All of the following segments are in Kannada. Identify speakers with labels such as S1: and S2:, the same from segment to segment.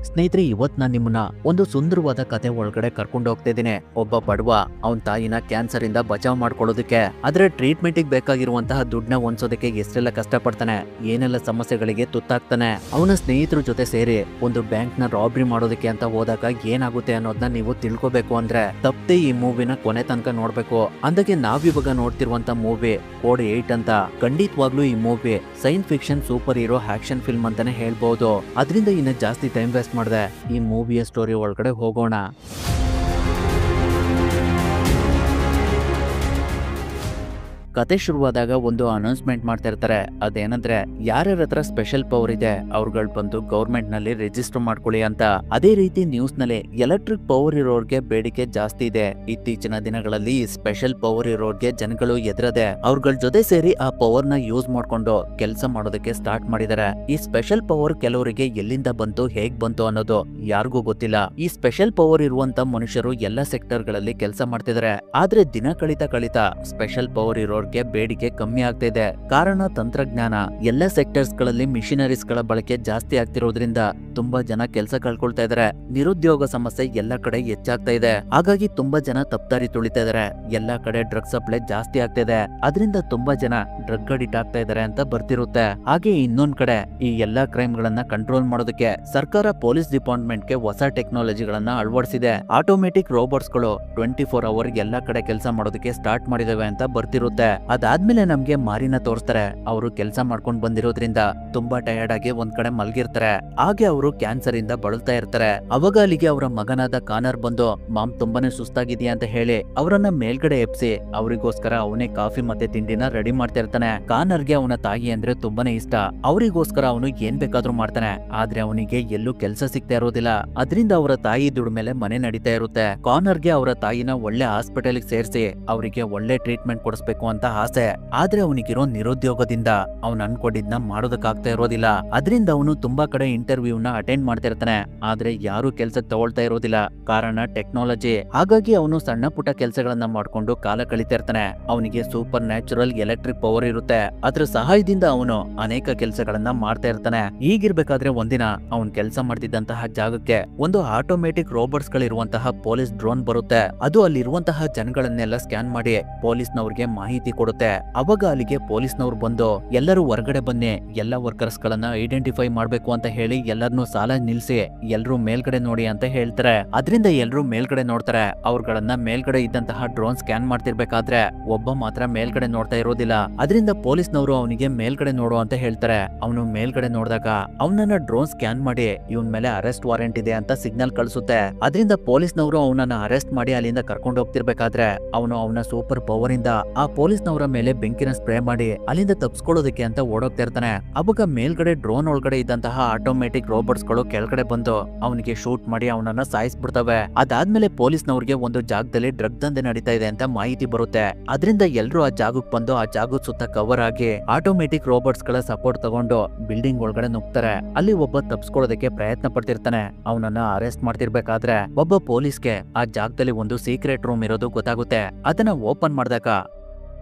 S1: ಸ್ನೇಹಿತರೆ, ಇವತ್ತು ನಾನು ನಿಮ್ಮನ್ನ ಒಂದು ಸುಂದರವಾದ ಕತೆ ಒಳಗಡೆ ಕರ್ಕೊಂಡು ಹೋಗ್ತಾ ಇದ್ದೀನಿ. ಒಬ್ಬ ಬಡವ ಅವನ ತಾಯಿನ ಕ್ಯಾನ್ಸರ್ ಇಂದ ಬಚಾವ್ ಮಾಡ್ಕೊಳ್ಳೋದಕ್ಕೆ, ಅದರ ಟ್ರೀಟ್ಮೆಂಟ್ಗೆ ಬೇಕಾಗಿರುವಂತಹ ದುಡ್ಡನ್ನ ಹೊಂದಿಸೋದಕ್ಕೆ ಎಷ್ಟೆಲ್ಲ ಕಷ್ಟಪಡ್ತಾನೆ, ಏನೆಲ್ಲ ಸಮಸ್ಯೆಗಳಿಗೆ ತುತ್ತಾಗ್ತಾನೆ. ಅವನ ಸ್ನೇಹಿತರ ಜೊತೆ ಸೇರಿ ಒಂದು ಬ್ಯಾಂಕ್ ನ ರಾಬ್ರಿ ಮಾಡೋದಕ್ಕೆ ಅಂತ ಹೋದಾಗ ಏನಾಗುತ್ತೆ ಅನ್ನೋದನ್ನ ನೀವು ತಿಳ್ಕೊಬೇಕು ಅಂದ್ರೆ ತಪ್ಪದೆ ಈ ಮೂವಿನ ಕೊನೆ ತನಕ ನೋಡ್ಬೇಕು. ಅಂದಾಗೆ ನಾವಿವಾಗ ನೋಡ್ತಿರುವಂತ ಮೂವಿ ಕೋಡ್ 8 ಅಂತ. ಖಂಡಿತವಾಗ್ಲೂ ಈ movie science fiction super hero action film ಅಂತಾನೆ ಹೇಳ್ಬಹುದು. ಅದರಿಂದ ಇನ್ನ ಜಾಸ್ತಿ ಟೈಮ್ ವೇಸ್ಟ್ ಮಾಡಿದೆ ಈ ಮೂವಿಯ ಸ್ಟೋರಿ ಒಳಗಡೆ ಹೋಗೋಣ. ಕತೆ ಶುರುವಾದಾಗ ಒಂದು ಅನೌನ್ಸ್ಮೆಂಟ್ ಮಾಡ್ತಾ ಇರ್ತಾರೆ. ಅದೇನಂದ್ರೆ ಯಾರ್ಯಾರ ಹತ್ರ ಸ್ಪೆಷಲ್ ಪವರ್ ಇದೆ ಅವ್ರುಗಳು ಬಂದು ಗೌರ್ಮೆಂಟ್ ನಲ್ಲಿ ರಿಜಿಸ್ಟರ್ ಮಾಡ್ಕೊಳ್ಳಿ ಅಂತ. ಅದೇ ರೀತಿ ನ್ಯೂಸ್ ನಲ್ಲಿ ಎಲೆಕ್ಟ್ರಿಕ್ ಪವರ್ ಇರೋರ್ಗೆ ಬೇಡಿಕೆ ಜಾಸ್ತಿ ಇದೆ. ಇತ್ತೀಚಿನ ದಿನಗಳಲ್ಲಿ ಸ್ಪೆಷಲ್ ಪವರ್ ಇರೋರ್ಗೆ ಜನಗಳು ಎದುರದೆ ಅವ್ರಗಳ ಜೊತೆ ಸೇರಿ ಆ ಪವರ್ ನ ಯೂಸ್ ಮಾಡ್ಕೊಂಡು ಕೆಲಸ ಮಾಡೋದಕ್ಕೆ ಸ್ಟಾರ್ಟ್ ಮಾಡಿದ್ದಾರೆ. ಈ ಸ್ಪೆಷಲ್ ಪವರ್ ಕೆಲವರಿಗೆ ಎಲ್ಲಿಂದ ಬಂತು, ಹೇಗ್ ಬಂತು ಅನ್ನೋದು ಯಾರಿಗೂ ಗೊತ್ತಿಲ್ಲ. ಈ ಸ್ಪೆಷಲ್ ಪವರ್ ಇರುವಂತ ಮನುಷ್ಯರು ಎಲ್ಲ ಸೆಕ್ಟರ್ ಗಳಲ್ಲಿ ಕೆಲಸ ಮಾಡ್ತಿದ್ದಾರೆ. ಆದ್ರೆ ದಿನ ಕಳಿತಾ ಸ್ಪೆಷಲ್ ಪವರ್ ಇರೋ ಬೇಡಿಕೆ ಕಮ್ಮಿ ಆಗ್ತಾ ಇದೆ. ಕಾರಣ ತಂತ್ರಜ್ಞಾನ. ಎಲ್ಲ ಸೆಕ್ಟರ್ಸ್ ಗಳಲ್ಲಿ ಮಿಷಿನರೀಸ್ ಗಳ ಬಳಕೆ ಜಾಸ್ತಿ ಆಗ್ತಿರೋದ್ರಿಂದ ತುಂಬಾ ಜನ ಕೆಲಸ ಕಳ್ಕೊಳ್ತಾ ಇದಾರೆ. ನಿರುದ್ಯೋಗ ಸಮಸ್ಯೆ ಎಲ್ಲ ಕಡೆ ಹೆಚ್ಚಾಗ್ತಾ ಇದೆ. ಹಾಗಾಗಿ ತುಂಬಾ ಜನ ತಪ್ಪದಾರಿ ತುಳಿತಾ ಇದಾರೆ. ಎಲ್ಲಾ ಕಡೆ ಡ್ರಗ್ ಸಪ್ಲೈ ಜಾಸ್ತಿ ಆಗ್ತಾ ಇದೆ. ಅದರಿಂದ ತುಂಬಾ ಜನ ಡ್ರಗ್ ಅಡಿಕ್ಟ್ ಆಗ್ತಾ ಇದಾರೆ ಅಂತ ಬರ್ತಿರುತ್ತೆ. ಹಾಗೆ ಇನ್ನೊಂದ್ ಕಡೆ ಈ ಎಲ್ಲಾ ಕ್ರೈಮ್ ಗಳನ್ನ ಕಂಟ್ರೋಲ್ ಮಾಡೋದಕ್ಕೆ ಸರ್ಕಾರ ಪೊಲೀಸ್ ಡಿಪಾರ್ಟ್ಮೆಂಟ್ ಗೆ ಹೊಸ ಟೆಕ್ನಾಲಜಿಗಳನ್ನ ಅಳವಡಿಸಿದೆ. ಆಟೋಮೆಟಿಕ್ ರೋಬೋಟ್ಸ್ ಗಳು 24 ಅವರ್ ಎಲ್ಲಾ ಕಡೆ ಕೆಲಸ ಮಾಡೋದಕ್ಕೆ ಸ್ಟಾರ್ಟ್ ಮಾಡಿದಾವೆ ಅಂತ ಬರ್ತಿರುತ್ತೆ. ಅದಾದ್ಮೇಲೆ ನಮ್ಗೆ ಮಾರಿನ ತೋರಿಸ್ತಾರೆ. ಅವರು ಕೆಲಸ ಮಾಡ್ಕೊಂಡ್ ಬಂದಿರೋದ್ರಿಂದ ತುಂಬಾ ಟಯರ್ಡ್ ಆಗಿ ಒಂದ್ ಕಡೆ ಮಲ್ಗಿರ್ತಾರೆ. ಹಾಗೆ ಅವರು ಕ್ಯಾನ್ಸರ್ ಇಂದ ಬಳಲ್ತಾ ಇರ್ತಾರೆ. ಅವಾಗ ಅಲ್ಲಿಗೆ ಅವರ ಮಗನಾದ ಕಾನರ್ ಬಂದು ಮಾಮ್ ತುಂಬಾನೇ ಸುಸ್ತಾಗಿದೆಯಾ ಅಂತ ಹೇಳಿ ಅವರನ್ನ ಮೇಲ್ಗಡೆ ಎಪ್ಸಿ ಅವರಿಗೋಸ್ಕರ ಅವನೇ ಕಾಫಿ ಮತ್ತೆ ತಿಂಡಿನ ರೆಡಿ ಮಾಡ್ತಾ ಇರ್ತಾನೆ. ಕಾನರ್ಗೆ ಅವನ ತಾಯಿ ಅಂದ್ರೆ ತುಂಬಾನೇ ಇಷ್ಟ. ಅವರಿಗೋಸ್ಕರ ಅವನು ಏನ್ ಬೇಕಾದ್ರೂ ಮಾಡ್ತಾನೆ. ಆದ್ರೆ ಅವನಿಗೆ ಎಲ್ಲೂ ಕೆಲಸ ಸಿಗ್ತಾ ಇರೋದಿಲ್ಲ. ಅದರಿಂದ ಅವರ ತಾಯಿ ದುಡಿಮೇಲೆ ಮನೆ ನಡೀತಾ ಇರುತ್ತೆ. ಕಾನರ್ಗೆ ಅವರ ತಾಯಿನ ಒಳ್ಳೆ ಹಾಸ್ಪಿಟಲ್ ಸೇರಿಸಿ ಅವರಿಗೆ ಒಳ್ಳೆ ಟ್ರೀಟ್ಮೆಂಟ್ ಕೊಡಿಸ್ಬೇಕು ಅಂತ ಆಸೆ. ಆದ್ರೆ ಅವನಿಗಿರೋ ನಿರುದ್ಯೋಗದಿಂದ ಅವನು ಅನ್ಕೊಂಡಿದ್ನ ಮಾಡೋದಕ್ಕಾಗ್ತಾ ಇರೋದಿಲ್ಲ. ಅದರಿಂದ ಅವನು ತುಂಬಾ ಕಡೆ ಇಂಟರ್ವ್ಯೂ ನ ಅಟೆಂಡ್ ಮಾಡ್ತಾ ಇರ್ತಾನೆ. ಆದ್ರೆ ಯಾರು ಕೆಲಸ ತಗೊಳ್ತಾ ಇರೋದಿಲ್ಲ. ಕಾರಣ ಟೆಕ್ನಾಲಜಿ. ಹಾಗಾಗಿ ಅವನು ಸಣ್ಣ ಪುಟ್ಟ ಕೆಲಸಗಳನ್ನ ಮಾಡ್ಕೊಂಡು ಕಾಲ ಕಳೀತಾ ಇರ್ತಾನೆ. ಅವನಿಗೆ ಸೂಪರ್ ನ್ಯಾಚುರಲ್ ಎಲೆಕ್ಟ್ರಿಕ್ ಪವರ್ ಇರುತ್ತೆ. ಅದ್ರ ಸಹಾಯದಿಂದ ಅವನು ಅನೇಕ ಕೆಲಸಗಳನ್ನ ಮಾಡ್ತಾ ಇರ್ತಾನೆ. ಹೀಗಿರ್ಬೇಕಾದ್ರೆ ಒಂದಿನ ಅವನ್ ಕೆಲಸ ಮಾಡ್ತಿದ್ದಂತಹ ಜಾಗಕ್ಕೆ ಒಂದು ಆಟೋಮೆಟಿಕ್ ರೋಬೋಟ್ಸ್ ಗಳಿರುವಂತಹ ಪೊಲೀಸ್ ಡ್ರೋನ್ ಬರುತ್ತೆ. ಅದು ಅಲ್ಲಿರುವಂತಹ ಜನಗಳನ್ನೆಲ್ಲ ಸ್ಕ್ಯಾನ್ ಮಾಡಿ ಪೊಲೀಸ್ನವ್ರಿಗೆ ಮಾಹಿತಿ ಕೊಡುತ್ತೆ. ಅವಾಗ ಅಲ್ಲಿಗೆ ಪೊಲೀಸ್ನವ್ರು ಬಂದು ಎಲ್ಲರೂ ಹೊರಗಡೆ ಬನ್ನಿ, ಎಲ್ಲ ವರ್ಕರ್ಸ್ ಗಳನ್ನ ಐಡೆಂಟಿಫೈ ಮಾಡ್ಬೇಕು ಅಂತ ಹೇಳಿ ಎಲ್ಲರನ್ನೂ ಸಾಲ ನಿಲ್ಸಿ ಎಲ್ರೂ ಮೇಲ್ಗಡೆ ನೋಡಿ ಅಂತ ಹೇಳ್ತಾರೆ. ಅದರಿಂದ ಎಲ್ರೂ ಮೇಲ್ಗಡೆ ನೋಡ್ತಾರೆ. ಅವ್ರಗಳನ್ನ ಮೇಲ್ಗಡೆ ಇದ್ದಂತಹ ಡ್ರೋನ್ ಸ್ಕ್ಯಾನ್ ಮಾಡ್ತಿರ್ಬೇಕಾದ್ರೆ ಒಬ್ಬ ಮಾತ್ರ ಮೇಲ್ಗಡೆ ನೋಡ್ತಾ ಇರೋದಿಲ್ಲ. ಅದರಿಂದ ಪೊಲೀಸ್ನವರು ಅವನಿಗೆ ಮೇಲ್ಗಡೆ ನೋಡು ಅಂತ ಹೇಳ್ತಾರೆ. ಅವನು ಮೇಲ್ಗಡೆ ನೋಡಿದಾಗ ಅವನನ್ನ ಡ್ರೋನ್ ಸ್ಕ್ಯಾನ್ ಮಾಡಿ ಇವನ್ ಮೇಲೆ ಅರೆಸ್ಟ್ ವಾರೆಂಟ್ ಇದೆ ಅಂತ ಸಿಗ್ನಲ್ ಕಳಿಸುತ್ತೆ. ಅದರಿಂದ ಪೊಲೀಸ್ನವರು ಅವನನ್ನ ಅರೆಸ್ಟ್ ಮಾಡಿ ಅಲ್ಲಿಂದ ಕರ್ಕೊಂಡು ಹೋಗ್ತಿರ್ಬೇಕಾದ್ರೆ ಅವನು ಅವನ ಸೂಪರ್ ಪವರ್ ಇಂದ ಆ ಪೊಲೀಸ್ನವರ ಮೇಲೆ ಬೆಂಕಿನ ಸ್ಪ್ರೇ ಮಾಡಿ ಅಲ್ಲಿಂದ ತಪ್ಪಿಸ್ಕೊಳ್ಳೋದಕ್ಕೆ ಅಂತ ಓಡೋಗ್ತಾ ಇರ್ತಾನೆ. ಅವಾಗ ಮೇಲ್ಗಡೆ ಡ್ರೋನ್ ಒಳಗಡೆ ಇದ್ದಂತಹ ಆಟೋಮೆಟಿಕ್ ರೋಬೋಟ್ಸ್ ಗಳು ಕೆಳಗಡೆ ಬಂದು ಅವನಿಗೆ ಶೂಟ್ ಮಾಡಿ ಅವನನ್ನ ಸಾಯಿಸ್ಬಿಡ್ತವೆ. ಅದಾದ್ಮೇಲೆ ಪೊಲೀಸ್ನವ್ರಿಗೆ ಒಂದು ಜಾಗದಲ್ಲಿ ಡ್ರಗ್ ದಂಧೆ ನಡೀತಾ ಇದೆ ಅಂತ ಮಾಹಿತಿ ಬರುತ್ತೆ. ಅದರಿಂದ ಎಲ್ರು ಆ ಜಾಗಕ್ಕೆ ಬಂದು ಆ ಜಾಗದ ಸುತ್ತ ಕವರ್ ಆಗಿ ಆಟೋಮೆಟಿಕ್ ರೋಬೋಟ್ಸ್ ಗಳ ಸಪೋರ್ಟ್ ತಗೊಂಡು ಬಿಲ್ಡಿಂಗ್ ಒಳಗಡೆ ನುಗ್ತಾರೆ. ಅಲ್ಲಿ ಒಬ್ಬ ತಪ್ಪಿಸ್ಕೊಳ್ಳೋದಕ್ಕೆ ಪ್ರಯತ್ನ ಪಡ್ತಿರ್ತಾನೆ. ಅವನನ್ನ ಅರೆಸ್ಟ್ ಮಾಡ್ತಿರ್ಬೇಕಾದ್ರೆ ಒಬ್ಬ ಪೊಲೀಸ್ಗೆ ಆ ಜಾಗದಲ್ಲಿ ಒಂದು ಸೀಕ್ರೆಟ್ ರೂಮ್ ಇರೋದು ಗೊತ್ತಾಗುತ್ತೆ. ಅದನ್ನ ಓಪನ್ ಮಾಡಿದಾಗ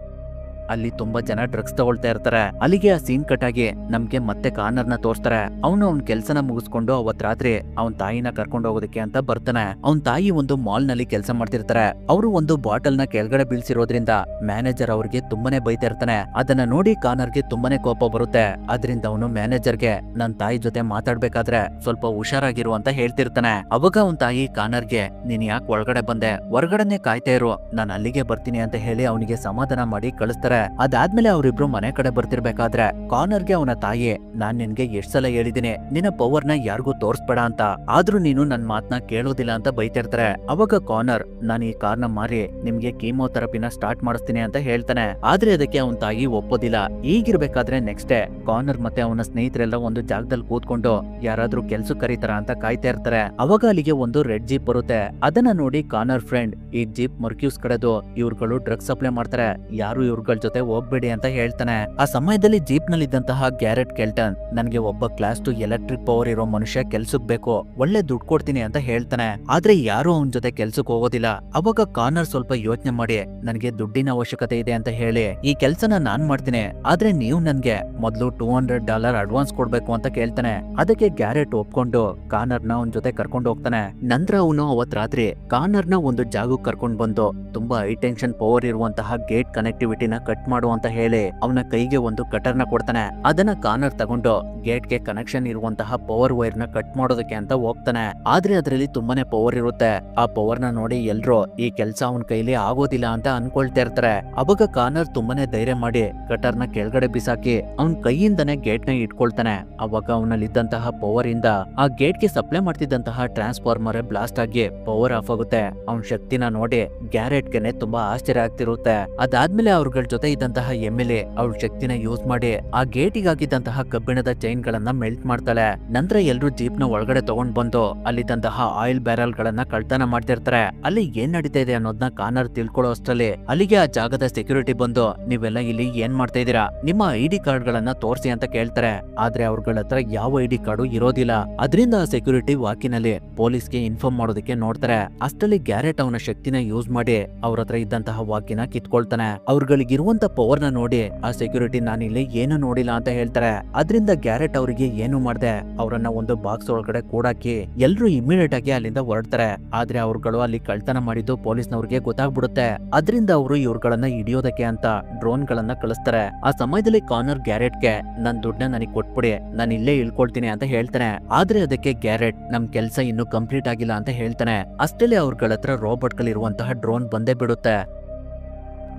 S1: ಅಲ್ಲಿ ತುಂಬಾ ಜನ ಡ್ರಗ್ಸ್ ತಗೊಳ್ತಾ ಇರ್ತಾರೆ. ಅಲ್ಲಿಗೆ ಆ ಸೀನ್ ಕಟ್ ಆಗಿ ನಮ್ಗೆ ಮತ್ತೆ ಕಾನರ್ನ ತೋರಿಸ್ತಾರೆ. ಅವನು ಅವನ್ ಕೆಲ್ಸನ ಮುಗಿಸ್ಕೊಂಡು ಅವತ್ ರಾತ್ರಿ ಅವನ್ ತಾಯಿನ ಕರ್ಕೊಂಡು ಹೋಗೋದಕ್ಕೆ ಅಂತ ಬರ್ತಾನೆ. ಅವನ್ ತಾಯಿ ಒಂದು ಮಾಲ್ ನಲ್ಲಿ ಕೆಲಸ ಮಾಡ್ತಿರ್ತಾರೆ. ಅವರು ಒಂದು ಬಾಟಲ್ ನ ಕೆಳಗಡೆ ಬೀಳ್ಸಿರೋದ್ರಿಂದ ಮ್ಯಾನೇಜರ್ ಅವ್ರಿಗೆ ತುಂಬಾನೇ ಬೈತಾ ಇರ್ತಾನೆ. ಅದನ್ನ ನೋಡಿ ಕಾನರ್ಗೆ ತುಂಬಾನೇ ಕೋಪ ಬರುತ್ತೆ. ಅದರಿಂದ ಅವನು ಮ್ಯಾನೇಜರ್ಗೆ ನನ್ ತಾಯಿ ಜೊತೆ ಮಾತಾಡ್ಬೇಕಾದ್ರೆ ಸ್ವಲ್ಪ ಹುಷಾರಾಗಿರು ಅಂತ ಹೇಳ್ತಿರ್ತಾನೆ. ಅವಾಗ ಅವನ್ ತಾಯಿ ಕಾನರ್ಗೆ ನೀನ್ ಯಾಕೆ ಒಳಗಡೆ ಬಂದೆ, ಹೊರಗಡೆನೆ ಕಾಯ್ತಾ ಇರು, ನಾನು ಅಲ್ಲಿಗೆ ಬರ್ತೀನಿ ಅಂತ ಹೇಳಿ ಅವನಿಗೆ ಸಮಾಧಾನ ಮಾಡಿ ಕಳಿಸ್ತಾರೆ. ಅದಾದ್ಮೇಲೆ ಅವರಿಬ್ರು ಮನೆ ಕಡೆ ಬರ್ತಿರ್ಬೇಕಾದ್ರೆ ಕಾನರ್ಗೆ ಅವನ ತಾಯಿ ನಾನ್ ನಿನ್ಗೆ ಎಷ್ಟ್ ಸಲ ಹೇಳಿದೀನಿ ನಿನ್ನ ಪವರ್ ನ ಯಾರಿಗೂ ತೋರ್ಸ್ಬೇಡ ಅಂತ, ಆದ್ರೂ ನೀನು ನನ್ ಮಾತನ್ನ ಕೇಳೋದಿಲ್ಲ ಅಂತ ಬೈತಿರ್ತಾರೆ. ಅವಾಗ ಕಾನರ್ ನಾನು ಈ ಕಾರ್ನ ಮಾರಿ ನಿಮ್ಗೆ ಕೀಮೋಥೆರಪಿನ ಸ್ಟಾರ್ಟ್ ಮಾಡಿಸ್ತೀನಿ ಅಂತ ಹೇಳ್ತಾನೆ. ಆದ್ರೆ ಅದಕ್ಕೆ ಅವನ ತಾಯಿ ಒಪ್ಪೋದಿಲ್ಲ. ಈಗಿರ್ಬೇಕಾದ್ರೆ ನೆಕ್ಸ್ಟ್ ಡೇ ಕಾನರ್ ಮತ್ತೆ ಅವನ ಸ್ನೇಹಿತರೆಲ್ಲ ಒಂದು ಜಾಗದಲ್ಲಿ ಕೂತ್ಕೊಂಡು ಯಾರಾದ್ರೂ ಕೆಲ್ಸ ಕರೀತಾರ ಅಂತ ಕಾಯ್ತಾ ಇರ್ತಾರೆ. ಅವಾಗ ಅಲ್ಲಿಗೆ ಒಂದು ರೆಡ್ ಜೀಪ್ ಬರುತ್ತೆ. ಅದನ್ನ ನೋಡಿ ಕಾನರ್ ಫ್ರೆಂಡ್ ಈ ಜೀಪ್ ಮರ್ಕ್ಯೂಸ್ ಕಡೆದು ಇವ್ರುಗಳು ಡ್ರಗ್ಸ್ ಸಪ್ಲೈ ಮಾಡ್ತಾರೆ, ಯಾರು ಇವ್ರುಗಳ ಜೊತೆ ಹೋಗ್ಬೇಡಿ ಅಂತ ಹೇಳ್ತಾನೆ. ಆ ಸಮಯದಲ್ಲಿ ಜೀಪ್ ನಲ್ಲಿ ಇದ್ದಂತಹ ಗ್ಯಾರೆಟ್ ಕೆಲ್ಟನ್ ನನ್ಗೆ ಒಬ್ಬ ಕ್ಲಾಸ್ 2 ಎಲೆಕ್ಟ್ರಿಕ್ ಪವರ್ ಇರೋ ಮನುಷ್ಯ ಕೆಲ್ಸಕ್ ಬೇಕು, ಒಳ್ಳೆ ದುಡ್ಡು ಕೊಡ್ತೀನಿ ಅಂತ ಹೇಳ್ತಾನೆ. ಆದ್ರೆ ಯಾರು ಅವನ ಜೊತೆ ಕೆಲ್ಸಕ್ ಹೋಗೋದಿಲ್ಲ. ಅವಾಗ ಕಾನರ್ ಸ್ವಲ್ಪ ಯೋಚನೆ ಮಾಡಿ ನನ್ಗೆ ದುಡ್ಡಿನ ಅವಶ್ಯಕತೆ ಇದೆ ಅಂತ ಹೇಳಿ ಈ ಕೆಲ್ಸನ ನಾನ್ ಮಾಡ್ತೀನಿ, ಆದ್ರೆ ನೀವು ನನ್ಗೆ ಮೊದ್ಲು $200 ಅಡ್ವಾನ್ಸ್ ಕೊಡ್ಬೇಕು ಅಂತ ಕೇಳ್ತಾನೆ. ಅದಕ್ಕೆ ಗ್ಯಾರೆಟ್ ಒಪ್ಕೊಂಡು ಕಾನರ್ನ ಅವನ ಜೊತೆ ಕರ್ಕೊಂಡು ಹೋಗ್ತಾನೆ. ನಂತರ ಅವನು ಅವತ್ ರಾತ್ರಿ ಕಾನರ್ನ ಒಂದು ಜಾಗಕ್ಕೆ ಕರ್ಕೊಂಡು ಬಂದು ತುಂಬಾ ಹೈ ಟೆನ್ಷನ್ ಪವರ್ ಇರುವಂತಹ ಗೇಟ್ ಕನೆಕ್ಟಿವಿಟಿನ ಕಟ್ ಮಾಡು ಅಂತ ಹೇಳಿ ಅವನ ಕೈಗೆ ಒಂದು ಕಟರ್ನ ಕೊಡ್ತಾನೆ. ಅದನ್ನ ಕಾನರ್ ತಗೊಂಡು ಗೇಟ್ಗೆ ಕನೆಕ್ಷನ್ ಇರುವಂತಹ ಪವರ್ ವೈರ್ ನ ಕಟ್ ಮಾಡೋದಕ್ಕೆ ಅಂತ ಹೋಗ್ತಾನೆ. ಆದ್ರೆ ಅದರಲ್ಲಿ ತುಂಬಾನೇ ಪವರ್ ಇರುತ್ತೆ. ಆ ಪವರ್ ನ ನೋಡಿ ಎಲ್ರು ಈ ಕೆಲ್ಸ ಅವನ ಕೈಲಿ ಆಗೋದಿಲ್ಲ ಅಂತ ಅನ್ಕೊಳ್ತಾ ಇರ್ತಾರೆ. ಅವಾಗ ಕಾನರ್ ತುಂಬಾನೇ ಧೈರ್ಯ ಮಾಡಿ ಕಟರ್ನ ಕೆಳಗಡೆ ಬಿಸಾಕಿ ಅವನ್ ಕೈಯಿಂದನೇ ಗೇಟ್ ನ ಇಟ್ಕೊಳ್ತಾನೆ. ಅವಾಗ ಅವನಲ್ಲಿದ್ದಂತಹ ಪವರ್ ಇಂದ ಆ ಗೇಟ್ ಗೆ ಸಪ್ಲೈ ಮಾಡ್ತಿದ್ದಂತಹ ಟ್ರಾನ್ಸ್ಫಾರ್ಮರ್ ಬ್ಲಾಸ್ಟ್ ಆಗಿ ಪವರ್ ಆಫ್ ಆಗುತ್ತೆ. ಅವನ್ ಶಕ್ತಿನ ನೋಡಿ ಗ್ಯಾರೆಟ್ಗೆನೆ ತುಂಬಾ ಆಶ್ಚರ್ಯ ಆಗ್ತಿರುತ್ತೆ. ಅದಾದ್ಮೇಲೆ ಅವ್ರಗಳ ಜೊತೆ ಇದ್ದಂತಹ MLA ಅವ್ರ ಶಕ್ತಿನ ಯೂಸ್ ಮಾಡಿ ಆ ಗೇಟಿಗೆ ಹಾಕಿದ್ದಂತಹ ಕಬ್ಬಿಣದ ಚೈನ್ ಗಳನ್ನ ಮೆಲ್ಟ್ ಮಾಡ್ತಾಳೆ. ನಂತರ ಎಲ್ರು ಜೀಪ್ ನ ಒಳಗಡೆ ತಗೊಂಡ್ ಬಂದು ಅಲ್ಲಿದ್ದಂತಹ ಆಯಿಲ್ ಬ್ಯಾರಲ್ ಗಳನ್ನ ಕಳ್ತನ ಮಾಡ್ತಿರ್ತಾರೆ. ಅಲ್ಲಿ ಏನ್ ನಡೀತಾ ಇದೆ ಅನ್ನೋದನ್ನ ಕಾನರ್ ತಿಳ್ಕೊಳ್ಳೋ ಅಷ್ಟರಲ್ಲಿ ಅಲ್ಲಿಗೆ ಆ ಜಾಗದ ಸೆಕ್ಯೂರಿಟಿ ಬಂದು ನೀವೆಲ್ಲ ಇಲ್ಲಿ ಏನ್ ಮಾಡ್ತಾ ಇದೀರಾ, ನಿಮ್ಮ ID ಕಾರ್ಡ್ ಗಳನ್ನ ತೋರಿಸಿ ಅಂತ ಕೇಳ್ತಾರೆ. ಆದ್ರೆ ಅವ್ರಗಳ ಹತ್ರ ಯಾವ ID ಕಾರ್ಡು ಇರೋದಿಲ್ಲ. ಅದರಿಂದ ಆ ಸೆಕ್ಯೂರಿಟಿ ವಾಕಿನಲ್ಲಿ ಪೊಲೀಸ್ಗೆ ಇನ್ಫಾರ್ಮ್ ಮಾಡೋದಕ್ಕೆ ನೋಡ್ತಾರೆ. ಅಷ್ಟರಲ್ಲಿ ಗ್ಯಾರೆಟ್ ಅವನ ಶಕ್ತಿನ ಯೂಸ್ ಮಾಡಿ ಅವ್ರ ಹತ್ರ ಇದ್ದಂತಹ ವಾಕಿನ ಕಿತ್ಕೊಳ್ತಾನೆ. ಅವ್ರಗಳಿಗಿರುವಂತ ಪವರ್ ನ ನೋಡಿ ಆ ಸೆಕ್ಯೂರಿಟಿ ನಾನಿಲ್ಲಿ ಏನು ನೋಡಿಲ್ಲ ಅಂತ ಹೇಳ್ತಾರೆ. ಅದರಿಂದ ಗ್ಯಾರೆಟ್ ಅವರಿಗೆ ಏನು ಮಾಡ್ದೆ ಅವರನ್ನ ಒಂದು ಬಾಕ್ಸ್ ಒಳಗಡೆ ಕೂಡಾಕಿ ಎಲ್ರು ಇಮಿಡಿಯೇಟ್ ಆಗಿ ಅಲ್ಲಿಂದ ಹೊರಡ್ತಾರೆ. ಆದ್ರೆ ಅವ್ರುಗಳು ಅಲ್ಲಿ ಕಳ್ತನ ಮಾಡಿದ್ದು ಪೊಲೀಸ್ನವ್ರಿಗೆ ಗೊತ್ತಾಗ್ಬಿಡುತ್ತೆ. ಅದರಿಂದ ಅವರು ಇವ್ರುಗಳನ್ನ ಹಿಡಿಯೋದಕ್ಕೆ ಅಂತ ಡ್ರೋನ್ ಗಳನ್ನ ಕಳಿಸ್ತಾರೆ. ಆ ಸಮಯದಲ್ಲಿ ಕಾನರ್ ಗ್ಯಾರೆಟ್ಗೆ ನನ್ ದುಡ್ಡನ್ನ ನನಗೆ ಕೊಟ್ಬಿಡಿ, ನಾನು ಇಲ್ಲೇ ಇಳ್ಕೊಳ್ತೀನಿ ಅಂತ ಹೇಳ್ತಾನೆ. ಆದ್ರೆ ಅದಕ್ಕೆ ಗ್ಯಾರೆಟ್ ನಮ್ ಕೆಲ್ಸ ಇನ್ನು ಕಂಪ್ಲೀಟ್ ಆಗಿಲ್ಲ ಅಂತ ಹೇಳ್ತಾನೆ. ಅಷ್ಟೇ ಅವ್ರಗಳ ಹತ್ರ ರೋಬೋಟ್ ಗಳಿರುವಂತಹ ಡ್ರೋನ್ ಬಂದೇ ಬಿಡುತ್ತೆ.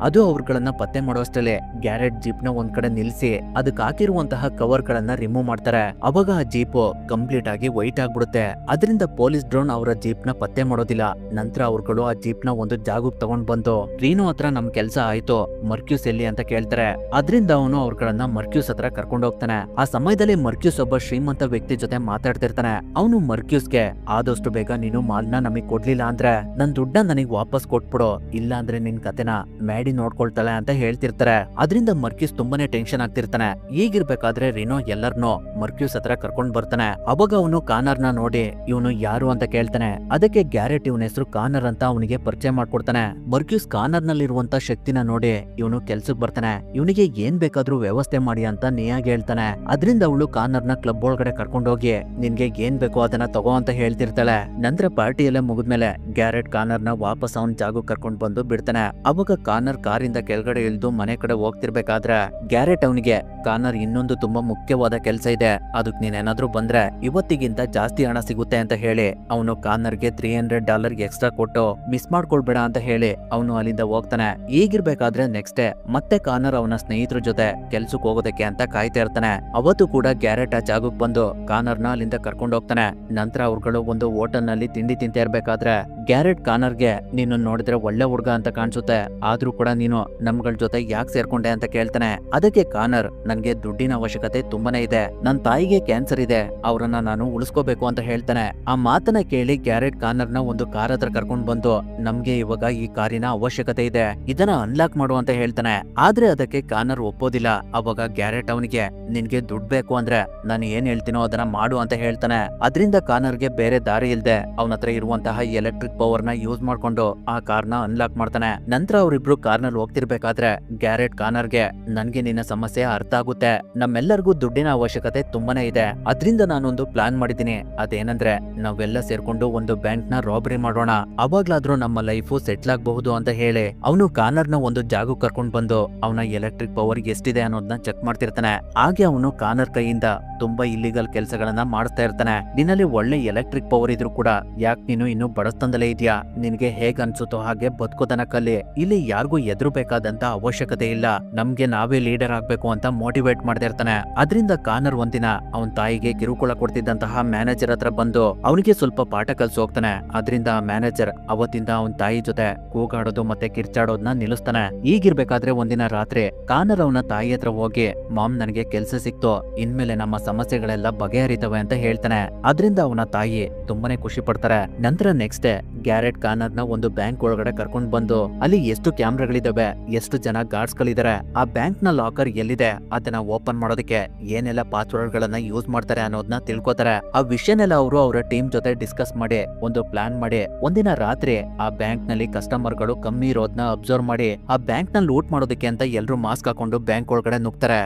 S1: ಅದು ಅವ್ರಗಳನ್ನ ಪತ್ತೆ ಮಾಡುವಷ್ಟಲ್ಲೇ ಗ್ಯಾರೆಟ್ ಜೀಪ್ ನ ಒಂದ್ ಕಡೆ ನಿಲ್ಸಿ ಅದಕ್ಕೆ ಹಾಕಿರುವಂತಹ ಕವರ್ ಗಳನ್ನ ರಿಮೂವ್ ಮಾಡ್ತಾರೆ. ಅವಾಗ ಆ ಜೀಪ್ ಕಂಪ್ಲೀಟ್ ಆಗಿ ವೈಟ್ ಆಗ್ಬಿಡುತ್ತೆ. ಅದರಿಂದ ಪೊಲೀಸ್ ಡ್ರೋನ್ ಅವರ ಜೀಪ್ ನ ಪತ್ತೆ ಮಾಡೋದಿಲ್ಲ. ನಂತರ ಅವ್ರುಗಳು ಆ ಜೀಪ್ ನ ಒಂದು ಜಾಗಕ್ಕೆ ತಗೊಂಡ್ ಬಂದು ರೀನೋ ಹತ್ರ ನಮ್ ಕೆಲ್ಸ ಆಯ್ತು, ಮರ್ಕ್ಯೂಸ್ ಎಲ್ಲಿ ಅಂತ ಕೇಳ್ತಾರೆ. ಅದರಿಂದ ಅವನು ಅವ್ರಗಳನ್ನ ಮರ್ಕ್ಯೂಸ್ ಹತ್ರ ಕರ್ಕೊಂಡು ಹೋಗ್ತಾನೆ. ಆ ಸಮಯದಲ್ಲಿ ಮರ್ಕ್ಯೂಸ್ ಒಬ್ಬ ಶ್ರೀಮಂತ ವ್ಯಕ್ತಿ ಜೊತೆ ಮಾತಾಡ್ತಿರ್ತಾನೆ. ಅವನು ಮರ್ಕ್ಯೂಸ್ಗೆ ಆದಷ್ಟು ಬೇಗ ನೀನು ಮಾಲ್ನ ನಮಗ್ ಕೊಡ್ಲಿಲ್ಲ ಅಂದ್ರೆ ನನ್ ದುಡ್ಡನ್ನ ನನಗ್ ವಾಪಸ್ ಕೊಟ್ಬಿಡು, ಇಲ್ಲ ಅಂದ್ರೆ ನಿನ್ ಕತೆನ ಮ್ಯಾಡಿ ನೋಡ್ಕೊಳ್ತಾಳೆ ಅಂತ ಹೇಳ್ತಿರ್ತಾರೆ. ಅದರಿಂದ ಮರ್ಕ್ಯೂಸ್ ತುಂಬಾನೇ ಟೆನ್ಷನ್ ಆಗ್ತಿರ್ತಾನೆ. ಈಗಿರ್ಬೇಕಾದ್ರೆ ರೀನೋ ಎಲ್ಲರನ್ನೂ ಮರ್ಕ್ಯೂಸ್ ಹತ್ರ ಕರ್ಕೊಂಡ್ ಬರ್ತಾನೆ. ಅವಾಗ ಅವನು ಕಾನರ್ನ ನೋಡಿ ಇವನು ಯಾರು ಅಂತ ಕೇಳ್ತಾನೆ. ಅದಕ್ಕೆ ಗ್ಯಾರೆಟ್ ಇವನ ಹೆಸರು ಕಾನರ್ ಅಂತ ಅವನಿಗೆ ಪರಿಚಯ ಮಾಡ್ಕೊಡ್ತಾನೆ. ಮರ್ಕ್ಯೂಸ್ ಕಾನರ್ ನಲ್ಲಿರುವಂತ ಶಕ್ತಿನ ನೋಡಿ ಇವನು ಕೆಲ್ಸಕ್ ಬರ್ತಾನೆ. ಇವನಿಗೆ ಏನ್ ಬೇಕಾದ್ರೂ ವ್ಯವಸ್ಥೆ ಮಾಡಿ ಅಂತ ನೇಯಾಗಿ ಹೇಳ್ತಾನೆ. ಅದರಿಂದ ಅವಳು ಕಾನರ್ನ ಕ್ಲಬ್ ಒಳಗಡೆ ಕರ್ಕೊಂಡೋಗಿ ನಿನ್ಗೆ ಏನ್ ಬೇಕೋ ಅದನ್ನ ತಗೋ ಅಂತ ಹೇಳ್ತಿರ್ತಾಳೆ. ನಂತರ ಪಾರ್ಟಿ ಎಲ್ಲ ಮುಗಿದ್ಮೇಲೆ ಗ್ಯಾರೆಟ್ ಕಾನರ್ನ ವಾಪಸ್ ಅವನ್ ಜಾಗಕ್ಕೆ ಕರ್ಕೊಂಡ್ ಬಂದು ಬಿಡ್ತಾನೆ. ಅವಾಗ ಕಾನರ್ ಕಾರಿಂದ ಕೆಳಗಡೆ ಇಳಿದು ಮನೆ ಕಡೆ ಹೋಗ್ತಿರ್ಬೇಕಾದ್ರೆ ಗ್ಯಾರೆಟ್ ಅವನಿಗೆ ಕಾನರ್ ಇನ್ನೊಂದು ತುಂಬಾ ಮುಖ್ಯವಾದ ಕೆಲಸ ಇದೆ, ಅದಕ್ಕೆ ನೀನೇನಾದ್ರೂ ಬಂದ್ರೆ ಇವತ್ತಿಗಿಂತ ಜಾಸ್ತಿ ಹಣ ಸಿಗುತ್ತೆ ಅಂತ ಹೇಳಿ ಅವನು ಕಾನರ್ಗೆ $300 ಎಕ್ಸ್ಟ್ರಾ ಕೊಟ್ಟು ಮಿಸ್ ಮಾಡ್ಕೊಳ್ಬೇಡ ಅಂತ ಹೇಳಿ ಅವನು ಅಲ್ಲಿಂದ ಹೋಗ್ತಾನೆ. ಈಗಿರ್ಬೇಕಾದ್ರೆ ನೆಕ್ಸ್ಟ್ ಡೇ ಮತ್ತೆ ಕಾನರ್ ಅವನ ಸ್ನೇಹಿತರ ಜೊತೆ ಕೆಲ್ಸಕ್ಕೆ ಹೋಗೋದಕ್ಕೆ ಅಂತ ಕಾಯ್ತಾ ಇರ್ತಾನೆ. ಅವತ್ತು ಕೂಡ ಗ್ಯಾರೆಟ್ ಆ ಜಾಗಕ್ಕೆ ಬಂದು ಕಾನರ್ನ ಅಲ್ಲಿಂದ ಕರ್ಕೊಂಡು ಹೋಗ್ತಾನೆ. ನಂತರ ಅವ್ರುಗಳು ಒಂದು ಹೋಟೆಲ್ ನಲ್ಲಿ ತಿಂಡಿ ತಿಂತಾ ಇರ್ಬೇಕಾದ್ರೆ ಗ್ಯಾರೆಟ್ ಕಾನರ್ಗೆ ನೀನು ನೋಡಿದ್ರೆ ಒಳ್ಳೆ ಹುಡುಗ ಅಂತ ಕಾಣಿಸುತ್ತೆ, ಆದ್ರೂ ಕೂಡ ನೀನು ನಮ್ಗಳ ಜೊತೆ ಯಾಕೆ ಸೇರ್ಕೊಂಡೆ ಅಂತ ಕೇಳ್ತಾನೆ. ಅದಕ್ಕೆ ಕಾನರ್ ನನ್ಗೆ ದುಡ್ಡಿನ ಅವಶ್ಯಕತೆ ತುಂಬಾನೇ ಇದೆ, ನನ್ ತಾಯಿಗೆ ಕ್ಯಾನ್ಸರ್ ಇದೆ, ಅವರನ್ನ ನಾನು ಉಳಿಸ್ಕೋಬೇಕು ಅಂತ ಹೇಳ್ತಾನೆ. ಆ ಮಾತನ್ನ ಕೇಳಿ ಗ್ಯಾರೆಟ್ ಕಾನರ್ನ ಒಂದು ಕಾರ್ ಹತ್ರ ಕರ್ಕೊಂಡ್ ಬಂದು ನಮ್ಗೆ ಇವಾಗ ಈ ಕಾರಿನ ಅವಶ್ಯಕತೆ ಇದೆ, ಇದನ್ನ ಅನ್ಲಾಕ್ ಮಾಡು ಅಂತ ಹೇಳ್ತಾನೆ. ಆದ್ರೆ ಅದಕ್ಕೆ ಕಾನರ್ ಒಪ್ಪೋದಿಲ್ಲ. ಅವಾಗ ಗ್ಯಾರೆಟ್ ಅವನಿಗೆ ನಿನ್ಗೆ ದುಡ್ಡು ಬೇಕು ಅಂದ್ರೆ ನಾನು ಏನ್ ಹೇಳ್ತೀನೋ ಅದನ್ನ ಮಾಡು ಅಂತ ಹೇಳ್ತಾನೆ. ಅದರಿಂದ ಕಾನರ್ಗೆ ಬೇರೆ ದಾರಿ ಇಲ್ದೆ ಅವನ ಹತ್ರ ಇರುವಂತಹ ಎಲೆಕ್ಟ್ರಿಕ್ ಪವರ್ ನ ಯೂಸ್ ಮಾಡ್ಕೊಂಡು ಆ ಕಾರ್ನ ಅನ್ಲಾಕ್ ಮಾಡ್ತಾನೆ. ನಂತರ ಅವರಿಬ್ರು ಕಾರ್ನಲ್ಲಿ ಹೋಗ್ತಿರ್ಬೇಕಾದ್ರೆ ಗ್ಯಾರೆಟ್ ಕಾನರ್ಗೆ ನನ್ಗೆ ನಿನ್ನ ಸಮಸ್ಯೆ ಅರ್ಥ ಆಗುತ್ತೆ, ನಮ್ಮೆಲ್ಲರಿಗೂ ದುಡ್ಡಿನ ಅವಶ್ಯಕತೆ ತುಂಬಾನೇ ಇದೆ, ಅದ್ರಿಂದ ನಾನೊಂದು ಪ್ಲಾನ್ ಮಾಡಿದ್ದೀನಿ. ಅದೇನಂದ್ರೆ ನಾವೆಲ್ಲ ಸೇರ್ಕೊಂಡು ಒಂದು ಬ್ಯಾಂಕ್ ನ ರಾಬರಿ ಮಾಡೋಣ, ಅವಾಗ್ಲಾದ್ರೂ ನಮ್ಮ ಲೈಫು ಸೆಟ್ಲ್ ಆಗಬಹುದು ಅಂತ ಹೇಳಿ ಅವನು ಕಾನರ್ನ ಒಂದು ಜಾಗಕ್ಕೆ ಕರ್ಕೊಂಡ್ ಬಂದು ಅವನ ಎಲೆಕ್ಟ್ರಿಕ್ ಪವರ್ ಎಷ್ಟಿದೆ ಅನ್ನೋದನ್ನ ಚೆಕ್ ಮಾಡ್ತಿರ್ತಾನೆ. ಹಾಗೆ ಅವನು ಕಾನರ್ ಕೈಯಿಂದ ತುಂಬಾ ಇಲ್ಲಿಗಲ್ ಕೆಲಸಗಳನ್ನ ಮಾಡಿಸ್ತಾ ಇರ್ತಾನೆ. ನಿನ್ನಲ್ಲಿ ಒಳ್ಳೆ ಎಲೆಕ್ಟ್ರಿಕ್ ಪವರ್ ಇದ್ರು ಕೂಡ ಯಾಕೆ ನೀನು ಇನ್ನು ಬಡಸ್ತಂದಲೇ ಇದೆಯಾ, ನಿನ್ಗೆ ಹೇಗ್ ಅನ್ಸುತ್ತೋ ಹಾಗೆ ಬದುಕೋದನ್ನ ಕಲಿ, ಇಲ್ಲಿ ಯಾರಿಗೂ ಎದುರಬೇಕಾದಂತ ಅವಶ್ಯಕತೆ ಇಲ್ಲ, ನಮ್ಗೆ ನಾವೇ ಲೀಡರ್ ಆಗ್ಬೇಕು ಅಂತ ಮೋಟಿವೇಟ್ ಮಾಡ್ತಾ ಇರ್ತಾನೆ. ಅದರಿಂದ ಕಾನರ್ ಒಂದಿನ ಅವನ ತಾಯಿಗೆ ಕಿರುಕುಳ ಕೊಡ್ತಿದ್ದಂತಹ ಮ್ಯಾನೇಜರ್ ಹತ್ರ ಬಂದು ಅವನಿಗೆ ಸ್ವಲ್ಪ ಪಾಠ ಕಲ್ಸಿ ಹೋಗ್ತಾನೆ. ಅದರಿಂದ ಆ ಮ್ಯಾನೇಜರ್ ಅವತ್ತಿಂದ ಅವನ ತಾಯಿ ಜೊತೆ ಕೂಗಾಡೋದು ಮತ್ತೆ ಕಿರ್ಚಾಡೋದನ್ನ ನಿಲ್ಲಿಸ್ತಾನೆ. ಈಗಿರ್ಬೇಕಾದ್ರೆ ಒಂದಿನ ರಾತ್ರಿ ಕಾನರ್ ಅವನ ತಾಯಿ ಹತ್ರ ಹೋಗಿ ಮಾಮ್ ನನಗೆ ಕೆಲ್ಸ ಸಿಕ್ತು, ಇನ್ಮೇಲೆ ನಮ್ಮ ಸಮಸ್ಯೆಗಳೆಲ್ಲ ಬಗೆಹರಿತವೆ ಅಂತ ಹೇಳ್ತಾನೆ. ಅದರಿಂದ ಅವನ ತಾಯಿ ತುಂಬಾನೇ ಖುಷಿ ಪಡ್ತಾರೆ. ನಂತರ ನೆಕ್ಸ್ಟ್ ಡೇ ಗ್ಯಾರೆಟ್ ಕಾನರ್ನ ಒಂದು ಬ್ಯಾಂಕ್ ಒಳಗಡೆ ಕರ್ಕೊಂಡ್ ಬಂದು ಅಲ್ಲಿ ಎಷ್ಟು ಕ್ಯಾಮ್ರಾಗಳಿದಾವೆ, ಎಷ್ಟು ಜನ ಗಾರ್ಡ್ಸ್ ಗಳಿದ್ದಾರೆ, ಆ ಬ್ಯಾಂಕ್ ನ ಲಾಕರ್ ಎಲ್ಲಿದೆ, ಅದನ್ನ ಓಪನ್ ಮಾಡೋದಕ್ಕೆ ಏನೆಲ್ಲ ಪಾಸ್ವರ್ಡ್ ಗಳನ್ನ ಯೂಸ್ ಮಾಡ್ತಾರೆ ಅನ್ನೋದನ್ನ ತಿಳ್ಕೊತಾರೆ. ಆ ವಿಷಯನೆಲ್ಲ ಅವರು ಅವರ ಟೀಮ್ ಜೊತೆ ಡಿಸ್ಕಸ್ ಮಾಡಿ ಒಂದು ಪ್ಲಾನ್ ಮಾಡಿ ಒಂದಿನ ರಾತ್ರಿ ಆ ಬ್ಯಾಂಕ್ ನಲ್ಲಿ ಕಸ್ಟಮರ್ ಗಳು ಕಮ್ಮಿ ಇರೋದನ್ನ ಅಬ್ಸರ್ವ್ ಮಾಡಿ ಆ ಬ್ಯಾಂಕ್ ನ ಲೂಟ್ ಮಾಡೋದಕ್ಕೆ ಅಂತ ಎಲ್ರು ಮಾಸ್ಕ್ ಹಾಕೊಂಡು ಬ್ಯಾಂಕ್ ಒಳಗಡೆ ನುಗ್ತಾರೆ.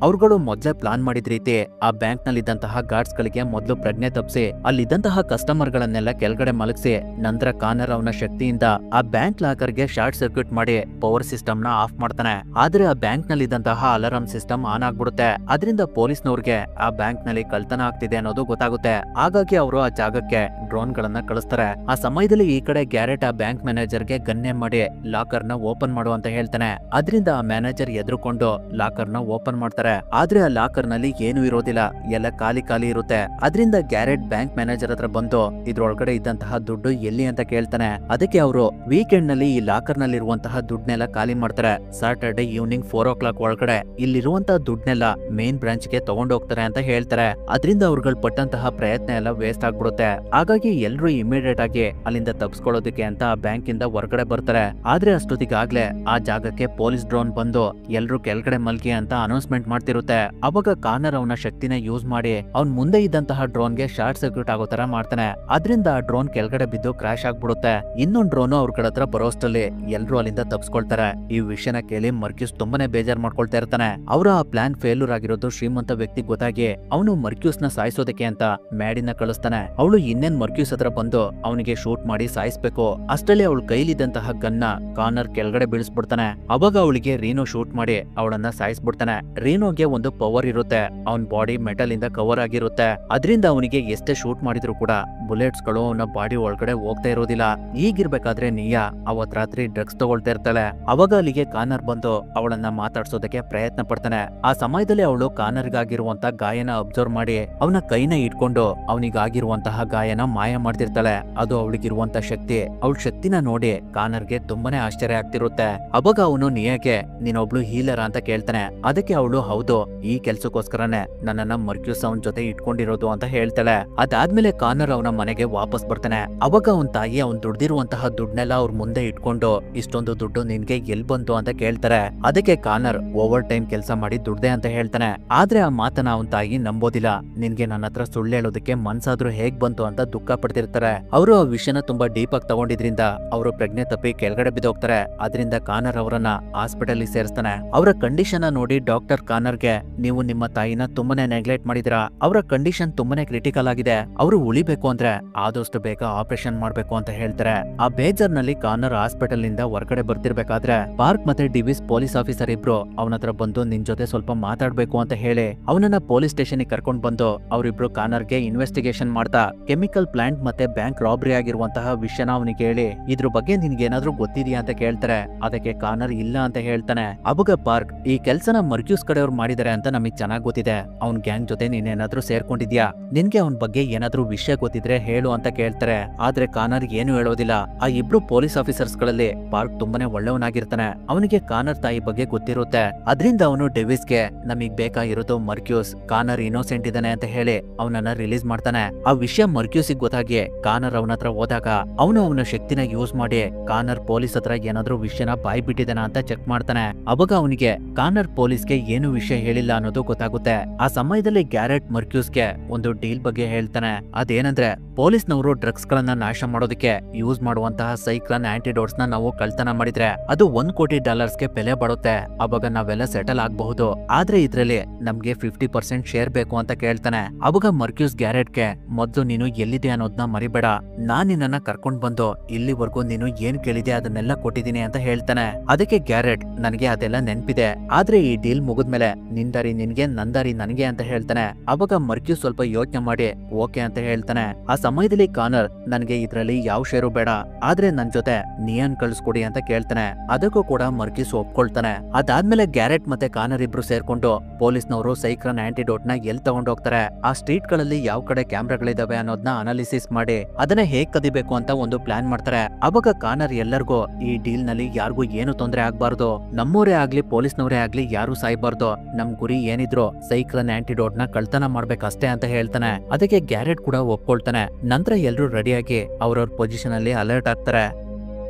S1: ಅವ್ರುಗಳು ಮೊದ್ಲೇ ಪ್ಲಾನ್ ಮಾಡಿದ ರೀತಿ ಆ ಬ್ಯಾಂಕ್ ನಲ್ಲಿದ್ದಂತಹ ಗಾರ್ಡ್ಸ್ ಗಳಿಗೆ ಮೊದಲು ಪ್ರಜ್ಞೆ ತಪ್ಪಿಸಿ ಅಲ್ಲಿದ್ದಂತಹ ಕಸ್ಟಮರ್ ಗಳನ್ನೆಲ್ಲ ಕೆಳಗಡೆ ಮಲಗಿಸಿ ನಂತರ ಕಾನರ್ ಅವನ ಶಕ್ತಿಯಿಂದ ಆ ಬ್ಯಾಂಕ್ ಲಾಕರ್ ಗೆ ಶಾರ್ಟ್ ಸರ್ಕ್ಯೂಟ್ ಮಾಡಿ ಪವರ್ ಸಿಸ್ಟಮ್ ನ ಆಫ್ ಮಾಡ್ತಾನೆ. ಆದ್ರೆ ಆ ಬ್ಯಾಂಕ್ ನಲ್ಲಿದ್ದಂತಹ ಅಲಾರಾಮ್ ಸಿಸ್ಟಮ್ ಆನ್ ಆಗ್ಬಿಡುತ್ತೆ. ಅದರಿಂದ ಪೊಲೀಸ್ನವ್ರಿಗೆ ಆ ಬ್ಯಾಂಕ್ ನಲ್ಲಿ ಕಳ್ತನ ಆಗ್ತಿದೆ ಅನ್ನೋದು ಗೊತ್ತಾಗುತ್ತೆ. ಹಾಗಾಗಿ ಅವರು ಆ ಜಾಗಕ್ಕೆ ಡ್ರೋನ್ ಗಳನ್ನ ಕಳಿಸ್ತಾರೆ. ಆ ಸಮಯದಲ್ಲಿ ಈ ಕಡೆ ಗ್ಯಾರೆಟ್ ಆ ಬ್ಯಾಂಕ್ ಮ್ಯಾನೇಜರ್ ಗೆ ಗನ್ನೆ ಮಾಡಿ ಲಾಕರ್ ನ ಓಪನ್ ಮಾಡು ಅಂತ ಹೇಳ್ತಾನೆ. ಅದರಿಂದ ಆ ಮ್ಯಾನೇಜರ್ ಎದ್ರುಕೊಂಡು ಲಾಕರ್ ನ ಓಪನ್ ಮಾಡ್ತಾರೆ. ಆದ್ರೆ ಆ ಲಾಕರ್ ನಲ್ಲಿ ಏನು ಇರೋದಿಲ್ಲ, ಎಲ್ಲ ಖಾಲಿ ಇರುತ್ತೆ. ಅದರಿಂದ ಗ್ಯಾರೆಟ್ ಬ್ಯಾಂಕ್ ಮ್ಯಾನೇಜರ್ ಹತ್ರ ಬಂದು ಇದ್ರೊಳಗಡೆ ಇದ್ದಂತಹ ದುಡ್ಡು ಎಲ್ಲಿ ಅಂತ ಕೇಳ್ತಾನೆ. ಅದಕ್ಕೆ ಅವರು ವೀಕೆಂಡ್ ನಲ್ಲಿ ಈ ಲಾಕರ್ ನಲ್ಲಿ ಇರುವಂತಹ ದುಡ್ಡನ್ನೆಲ್ಲ ಖಾಲಿ ಮಾಡ್ತಾರೆ. ಸಾಟರ್ಡೆ ಈವ್ನಿಂಗ್ 4 o'clock ಒಳಗಡೆ ಇಲ್ಲಿರುವಂತಹ ದುಡ್ಡನ್ನೆಲ್ಲ ಮೇನ್ ಬ್ರಾಂಚ್ ಗೆ ತಗೊಂಡೋಗ್ತಾರೆ ಅಂತ ಹೇಳ್ತಾರೆ. ಅದರಿಂದ ಅವ್ರುಗಳು ಪಟ್ಟಂತಹ ಪ್ರಯತ್ನ ಎಲ್ಲ ವೇಸ್ಟ್ ಆಗ್ಬಿಡುತ್ತೆ. ಹಾಗಾಗಿ ಎಲ್ರು ಇಮಿಡಿಯೇಟ್ ಆಗಿ ಅಲ್ಲಿಂದ ತಪ್ಪಿಸ್ಕೊಳ್ಳೋದಕ್ಕೆ ಅಂತ ಬ್ಯಾಂಕ್ ಇಂದ ಹೊರಗಡೆ ಬರ್ತಾರೆ. ಆದ್ರೆ ಅಷ್ಟೊತ್ತಿಗಾಗ್ಲೇ ಆ ಜಾಗಕ್ಕೆ ಪೊಲೀಸ್ ಡ್ರೋನ್ ಬಂದು ಎಲ್ರು ಕೆಳಗಡೆ ಮಲ್ಗಿ ಅಂತ ಅನೌನ್ಸ್ಮೆಂಟ್ ಮಾಡ್ತಿರುತ್ತೆ. ಅವಾಗ ಕಾನರ್ ಅವನ ಶಕ್ತಿನ ಯೂಸ್ ಮಾಡಿ ಅವ್ನ್ ಮುಂದೆ ಇದ್ದಂತಹ ಡ್ರೋನ್ ಗೆ ಶಾರ್ಟ್ ಸರ್ಕ್ಯೂಟ್ ಆಗೋ ತರ ಮಾಡ್ತಾನೆ. ಅದರಿಂದ ಆ ಡ್ರೋನ್ ಕೆಳಗಡೆ ಬಿದ್ದು ಕ್ರಾಶ್ ಆಗ್ಬಿಡುತ್ತೆ. ಇನ್ನೊಂದ್ ಡ್ರೋನ್ ಅವ್ರ ಕಡೆ ಹತ್ರ ಬರೋಷ್ಟಲ್ಲಿ ಎಲ್ರು ಅಲ್ಲಿಂದ ತಪ್ಪಿಸ್ಕೊಳ್ತಾರೆ. ಈ ವಿಷಯನ ಕೇಳಿ ಮರ್ಕ್ಯೂಸ್ ತುಂಬಾನೇ ಬೇಜಾರ್ ಮಾಡ್ಕೊಳ್ತಾ ಇರ್ತಾನೆ. ಅವರ ಆ ಪ್ಲಾನ್ ಫೇಲ್ಯೂರ್ ಆಗಿರೋದು ಶ್ರೀಮಂತ ವ್ಯಕ್ತಿ ಗೊತ್ತಾಗಿ ಅವನು ಮರ್ಕ್ಯೂಸ್ ನ ಸಾಯಿಸೋದಕ್ಕೆ ಅಂತ ಮ್ಯಾಡಿನ ಕಳಿಸ್ತಾನೆ. ಅವಳು ಇನ್ನೇನ್ ಮರ್ಕ್ಯೂಸ್ ಹತ್ರ ಬಂದು ಅವನಿಗೆ ಶೂಟ್ ಮಾಡಿ ಸಾಯಿಸ್ಬೇಕು. ಅಷ್ಟರಲ್ಲಿ ಅವಳ ಕೈಲಿದ್ದಂತಹ ಗನ್ನ ಕಾನರ್ ಕೆಳಗಡೆ ಬೀಳಿಸ್ಬಿಡ್ತಾನೆ. ಅವಾಗ ಅವಳಿಗೆ ರೀನೋ ಶೂಟ್ ಮಾಡಿ ಅವಳನ್ನ ಸಾಯಿಸ್ಬಿಡ್ತಾನೆ. ರೀನೋಗೆ ಒಂದು ಪವರ್ ಇರುತ್ತೆ, ಅವನ್ ಬಾಡಿ ಮೆಟಲ್ ಇಂದ ಕವರ್ ಆಗಿರುತ್ತೆ. ಅದರಿಂದ ಅವನಿಗೆ ಎಷ್ಟೇ ಶೂಟ್ ಮಾಡಿದ್ರು ಕೂಡ ಬುಲೆಟ್ಸ್ ಗಳು ಅವನ ಬಾಡಿ ಒಳಗಡೆ ಹೋಗ್ತಾ ಇರೋದಿಲ್ಲ. ಈಗಿರ್ಬೇಕಾದ್ರೆ ನಿಯಾ ಅವತ್ ರಾತ್ರಿ ಡ್ರಗ್ಸ್ ತಗೊಳ್ತಾ ಇರ್ತಾಳೆ. ಅವಾಗ ಅಲ್ಲಿಗೆ ಕಾನರ್ ಬಂದು ಅವಳನ್ನ ಮಾತಾಡ್ಸೋದಕ್ಕೆ ಪ್ರಯತ್ನ ಪಡ್ತಾನೆ. ಆ ಸಮಯದಲ್ಲಿ ಅವಳು ಕಾನರ್ಗಾಗಿರುವಂತ ಗಾಯನ ಅಬ್ಸರ್ವ್ ಮಾಡಿ ಅವನ ಕೈನ ಇಟ್ಕೊಂಡು ಅವನಿಗಾಗಿರುವಂತಹ ಗಾಯನ ಮಾಯ ಮಾಡ್ತಿರ್ತಾಳೆ. ಅದು ಅವಳಿಗಿರುವಂತ ಶಕ್ತಿ. ಅವಳ ಶಕ್ತಿನ ನೋಡಿ ಕಾನರ್ಗೆ ತುಂಬಾನೇ ಆಶ್ಚರ್ಯ ಆಗ್ತಿರುತ್ತೆ. ಅವಾಗ ಅವನು ನಿಯಾಗೆ ನೀನೊಬ್ಳು ಹೀಲರ್ ಅಂತ ಕೇಳ್ತಾನೆ. ಅದಕ್ಕೆ ಅವಳು ಹೌದು, ಈ ಕೆಲ್ಸಕ್ಕೋಸ್ಕರನೇ ನನ್ನನ್ನ ಮರ್ಕ್ಯೂಸ್ ಅವನ್ ಜೊತೆ ಇಟ್ಕೊಂಡಿರೋದು ಅಂತ ಹೇಳ್ತಾಳೆ. ಅದಾದ್ಮೇಲೆ ಕಾನರ್ ಅವನ ಮನೆಗೆ ವಾಪಸ್ ಬರ್ತಾನೆ. ಅವಾಗ ಅವನ್ ತಾಯಿ ಅವ್ನ್ ದುಡ್ದಿರುವಂತಹ ದುಡ್ನೆಲ್ಲ ಅವ್ರ ಮುಂದೆ ಇಟ್ಕೊಂಡು ಇಷ್ಟೊಂದು ದುಡ್ಡು ನಿನ್ಗೆ ಎಲ್ ಬಂತು ಅಂತ ಕೇಳ್ತಾರೆ. ಅದಕ್ಕೆ ಕಾನರ್ ಓವರ್ ಟೈಮ್ ಕೆಲಸ ಮಾಡಿ ದುಡ್ದೆ ಅಂತ ಹೇಳ್ತಾನೆ. ಆದ್ರೆ ಆ ಮಾತನ್ನ ಅವನ್ ತಾಯಿ ನಂಬೋದಿಲ್ಲ. ನಿನ್ಗೆ ನನ್ನ ಹತ್ರ ಸುಳ್ಳು ಹೇಳೋದಕ್ಕೆ ಮನ್ಸಾದ್ರೂ ಹೇಗ್ ಬಂತು ಅಂತ ದುಃಖ ಪಡ್ತಿರ್ತಾರೆ. ಅವರು ಆ ವಿಷಯನ ತುಂಬಾ ಡೀಪ್ ಆಗಿ ತಗೊಂಡಿದ್ರಿಂದ ಅವರು ಪ್ರಜ್ಞೆ ತಪ್ಪಿ ಕೆಳಗಡೆ ಬಿದ್ದೋಗ್ತಾರೆ. ಅದರಿಂದ ಕಾನರ್ ಅವರನ್ನ ಹಾಸ್ಪಿಟಲ್ ಸೇರಿಸ್ತಾನೆ. ಅವರ ಕಂಡೀಷನ್ ನೋಡಿ ಡಾಕ್ಟರ್ ಕಾನರ್ಗೆ ನೀವು ನಿಮ್ಮ ತಾಯಿನ ತುಂಬಾನೇ ನೆಗ್ಲೆಕ್ಟ್ ಮಾಡಿದಿರಾ, ಅವರ ಕಂಡೀಷನ್ ತುಂಬಾನೇ ಕ್ರಿಟಿಕಲ್ ಆಗಿದೆ, ಅವರು ಉಳಿಬೇಕು ಅಂದ್ರೆ ಆದಷ್ಟು ಬೇಗ ಆಪರೇಷನ್ ಮಾಡ್ಬೇಕು ಅಂತ ಹೇಳ್ತಾರೆ. ಆ ಬೇಜಾರ್ ನಲ್ಲಿ ಕಾನರ್ ಹಾಸ್ಪಿಟಲ್ ನಿಂದ ಹೊರಗಡೆ ಬರ್ತಿರ್ಬೇಕಾದ್ರೆ ಪಾರ್ಕ್ ಮತ್ತೆ ಡಿವಿಸ್ ಪೊಲೀಸ್ ಆಫೀಸರ್ ಇಬ್ರು ಅವನ ಹತ್ರ ಬಂದು ನಿನ್ ಜೊತೆ ಸ್ವಲ್ಪ ಮಾತಾಡ್ಬೇಕು ಅಂತ ಹೇಳಿ ಅವನನ್ನ ಪೊಲೀಸ್ ಸ್ಟೇಷನ್ ಕರ್ಕೊಂಡ್ ಬಂದು ಅವರಿಬ್ರು ಕಾನರ್ಗೆ ಇನ್ವೆಸ್ಟಿಗೇಷನ್ ಮಾಡ್ತಾ ಕೆಮಿಕಲ್ ಪ್ಲಾಂಟ್ ಮತ್ತೆ ಬ್ಯಾಂಕ್ ರಾಬರಿ ಆಗಿರುವಂತಹ ವಿಷಯನ ಅವನಿಗೆ ಹೇಳಿ ಇದ್ರ ಬಗ್ಗೆ ನಿನ್ಗೆ ಏನಾದ್ರೂ ಗೊತ್ತಿದ್ಯಾ ಅಂತ ಕೇಳ್ತಾರೆ. ಅದಕ್ಕೆ ಕಾನರ್ ಇಲ್ಲ ಅಂತ ಹೇಳ್ತಾನೆ. ಅವಾಗ ಪಾರ್ಕ್ ಈ ಕೆಲ್ಸನ ಮರ್ಕ್ಯೂಸ್ ಕಡೆಯವ್ರು ಮಾಡಿದಾರೆ ಅಂತ ನಮಗ್ ಚೆನ್ನಾಗ್ ಗೊತ್ತಿದೆ, ಅವ್ನ್ ಗ್ಯಾಂಗ್ ಜೊತೆ ನೀನೇನಾದ್ರೂ ಸೇರ್ಕೊಂಡಿದ್ಯಾ, ನಿನ್ಗೆ ಅವನ್ ಬಗ್ಗೆ ಏನಾದ್ರೂ ವಿಷಯ ಗೊತ್ತಿದ್ರೆ ಹೇಳು ಅಂತ ಕೇಳ್ತಾರೆ. ಆದ್ರೆ ಕಾನರ್ ಏನು ಹೇಳೋದಿಲ್ಲ. ಆ ಇಬ್ರು ಪೊಲೀಸ್ ಆಫೀಸರ್ಸ್ ಗಳಲ್ಲಿ ಪಾರ್ಕ್ ತುಂಬಾನೇ ಒಳ್ಳೆಯವನಾಗಿರ್ತಾನೆ. ಅವನಿಗೆ ಕಾನರ್ ತಾಯಿ ಬಗ್ಗೆ ಗೊತ್ತಿರುತ್ತೆ. ಅದರಿಂದ ಅವನು ಡೆವಿಸ್ಗೆ ನಮಗ್ ಬೇಕಾಗಿರೋದು ಮರ್ಕ್ಯೂಸ್, ಕಾನರ್ ಇನ್ನೋಸೆಂಟ್ ಇದ್ದಾನೆ ಅಂತ ಹೇಳಿ ಅವನನ್ನ ರಿಲೀಸ್ ಮಾಡ್ತಾನೆ. ಆ ವಿಷಯ ಮರ್ಕ್ಯೂಸಿಗೆ ಗೊತ್ತಾಗಿ ಕಾನರ್ ಅವನ ಹತ್ರ ಹೋದಾಗ ಅವನು ಅವನ ಶಕ್ತಿನ ಯೂಸ್ ಮಾಡಿ ಕಾನರ್ ಪೊಲೀಸ್ ಹತ್ರ ಏನಾದ್ರೂ ವಿಷಯನ ಬಾಯ್ ಬಿಟ್ಟಿದ್ದಾನ ಅಂತ ಚೆಕ್ ಮಾಡ್ತಾನೆ. ಅವಾಗ ಅವನಿಗೆ ಕಾನರ್ ಪೊಲೀಸ್ಗೆ ಏನು ವಿಷಯ ಹೇಳಿಲ್ಲ ಅನ್ನೋದು ಗೊತ್ತಾಗುತ್ತೆ. ಆ ಸಮಯದಲ್ಲಿ ಗ್ಯಾರೆಟ್ ಮರ್ಕ್ಯೂಸ್ಗೆ ಒಂದು ಡೀಲ್ ಬಗ್ಗೆ ಹೇಳ್ತಾನೆ. ಅದೇನಂದ್ರೆ ಪೊಲೀಸ್ನವರು ಡ್ರಗ್ಸ್ ಗಳನ್ನ ನಾಶ ಮಾಡೋದಕ್ಕೆ ಯೂಸ್ ಮಾಡುವಂತಹ ಸೈಕ್ಲನ್ ಆಂಟಿಡೋಟ್ಸ್ ನ ನಾವು ಕಳ್ತನ ಮಾಡಿದ್ರೆ ಅದು $1 ಕೋಟಿ ಗೆ ಬೆಲೆ ಬಾಳುತ್ತೆ. ಅವಾಗ ನಾವೆಲ್ಲ ಸೆಟಲ್ ಆಗಬಹುದು. ಆದ್ರೆ ಇದ್ರಲ್ಲಿ ನಮ್ಗೆ 50% ಶೇರ್ ಬೇಕು ಅಂತ ಕೇಳ್ತಾನೆ. ಅವಾಗ ಮರ್ಕ್ಯೂಸ್ ಗ್ಯಾರೆಟ್ಗೆ ಮೊದ್ಲು ನೀನು ಎಲ್ಲಿದೆ ಅನ್ನೋದನ್ನ ಮರಿಬೇಡ, ನಾನ್ ನಿನ್ನನ್ನ ಕರ್ಕೊಂಡ್ ಬಂದು ಇಲ್ಲಿವರೆಗೂ ನೀನು ಏನ್ ಕೇಳಿದೆ ಅದನ್ನೆಲ್ಲ ಕೊಟ್ಟಿದ್ದೀನಿ ಅಂತ ಹೇಳ್ತಾನೆ. ಅದಕ್ಕೆ ಗ್ಯಾರೆಟ್ ನನಗೆ ಅದೆಲ್ಲ ನೆನ್ಪಿದೆ, ಆದ್ರೆ ಈ ಡೀಲ್ ಮುಗಿದ್ಮೇಲೆ ನಿಂದಾರಿ ನಿನ್ಗೆ ನಂದಾರಿ ನನಗೆ ಅಂತ ಹೇಳ್ತಾನೆ. ಅವಾಗ ಮರ್ಕ್ಯೂಸ್ ಸ್ವಲ್ಪ ಯೋಚನೆ ಮಾಡಿ ಓಕೆ ಅಂತ ಹೇಳ್ತಾನೆ. ಆ ಸಮಯದಲ್ಲಿ ಕಾನರ್ ನನಗೆ ಇದ್ರಲ್ಲಿ ಯಾವ ಶೇರು ಬೇಡ, ಆದ್ರೆ ನನ್ ಜೊತೆ ನಿಯಾನ್ ಕಳ್ಸ್ಕೊಡಿ ಅಂತ ಕೇಳ್ತಾನೆ. ಅದಕ್ಕೂ ಕೂಡ ಮರ್ಕ್ಯೂಸ್ ಒಪ್ಕೊಳ್ತಾನೆ. ಅದಾದ್ಮೇಲೆ ಗ್ಯಾರೆಟ್ ಮತ್ತೆ ಕಾನರ್ ಇಬ್ರು ಸೇರ್ಕೊಂಡು ಪೊಲೀಸ್ನವರು ಸೈಕ್ಲನ್ ಆಂಟಿಡೋಟ್ ನ ಎಲ್ಲಿ ತಗೊಂಡೋಗ್ತಾರೆ, ಆ ಸ್ಟ್ರೀಟ್ ಗಳಲ್ಲಿ ಯಾವ ಕಡೆ ಕ್ಯಾಮ್ರಾಗಳಿದಾವೆ ಅನ್ನೋದನ್ನ ಅನಾಲಿಸಿಸ್ ಮಾಡಿ ಅದನ್ನ ಹೇಗ್ ಕದಿಬೇಕು ಅಂತ ಒಂದು ಪ್ಲಾನ್ ಮಾಡ್ತಾರೆ. ಅವಾಗ ಕಾನರ್ ಎಲ್ಲರಿಗೂ ಈ ಡೀಲ್ ನಲ್ಲಿ ಯಾರಿಗೂ ಏನು ತೊಂದರೆ ಆಗ್ಬಾರ್ದು, ನಮ್ಮೂರೇ ಆಗ್ಲಿ ಪೊಲೀಸ್ನವರೇ ಆಗ್ಲಿ ಯಾರು ಸಾಯ್ಬಾರ್ದು, ನಮ್ ಗುರಿ ಏನಿದ್ರು ಸೈಕ್ಲನ್ ಆಂಟಿಡೋಟ್ ನ ಕಳ್ತನ ಮಾಡ್ಬೇಕಷ್ಟೇ ಅಂತ ಹೇಳ್ತಾನೆ. ಅದಕ್ಕೆ ಗ್ಯಾರೆಟ್ ಕೂಡ ಒಪ್ಕೊಳ್ತಾನೆ. ನಂತರ ಎಲ್ರೂ ರೆಡಿಯಾಗಿ ಅವ್ರವ್ರ ಪೊಸಿಷನ್ ಅಲ್ಲಿ ಅಲರ್ಟ್ ಆಗ್ತಾರೆ.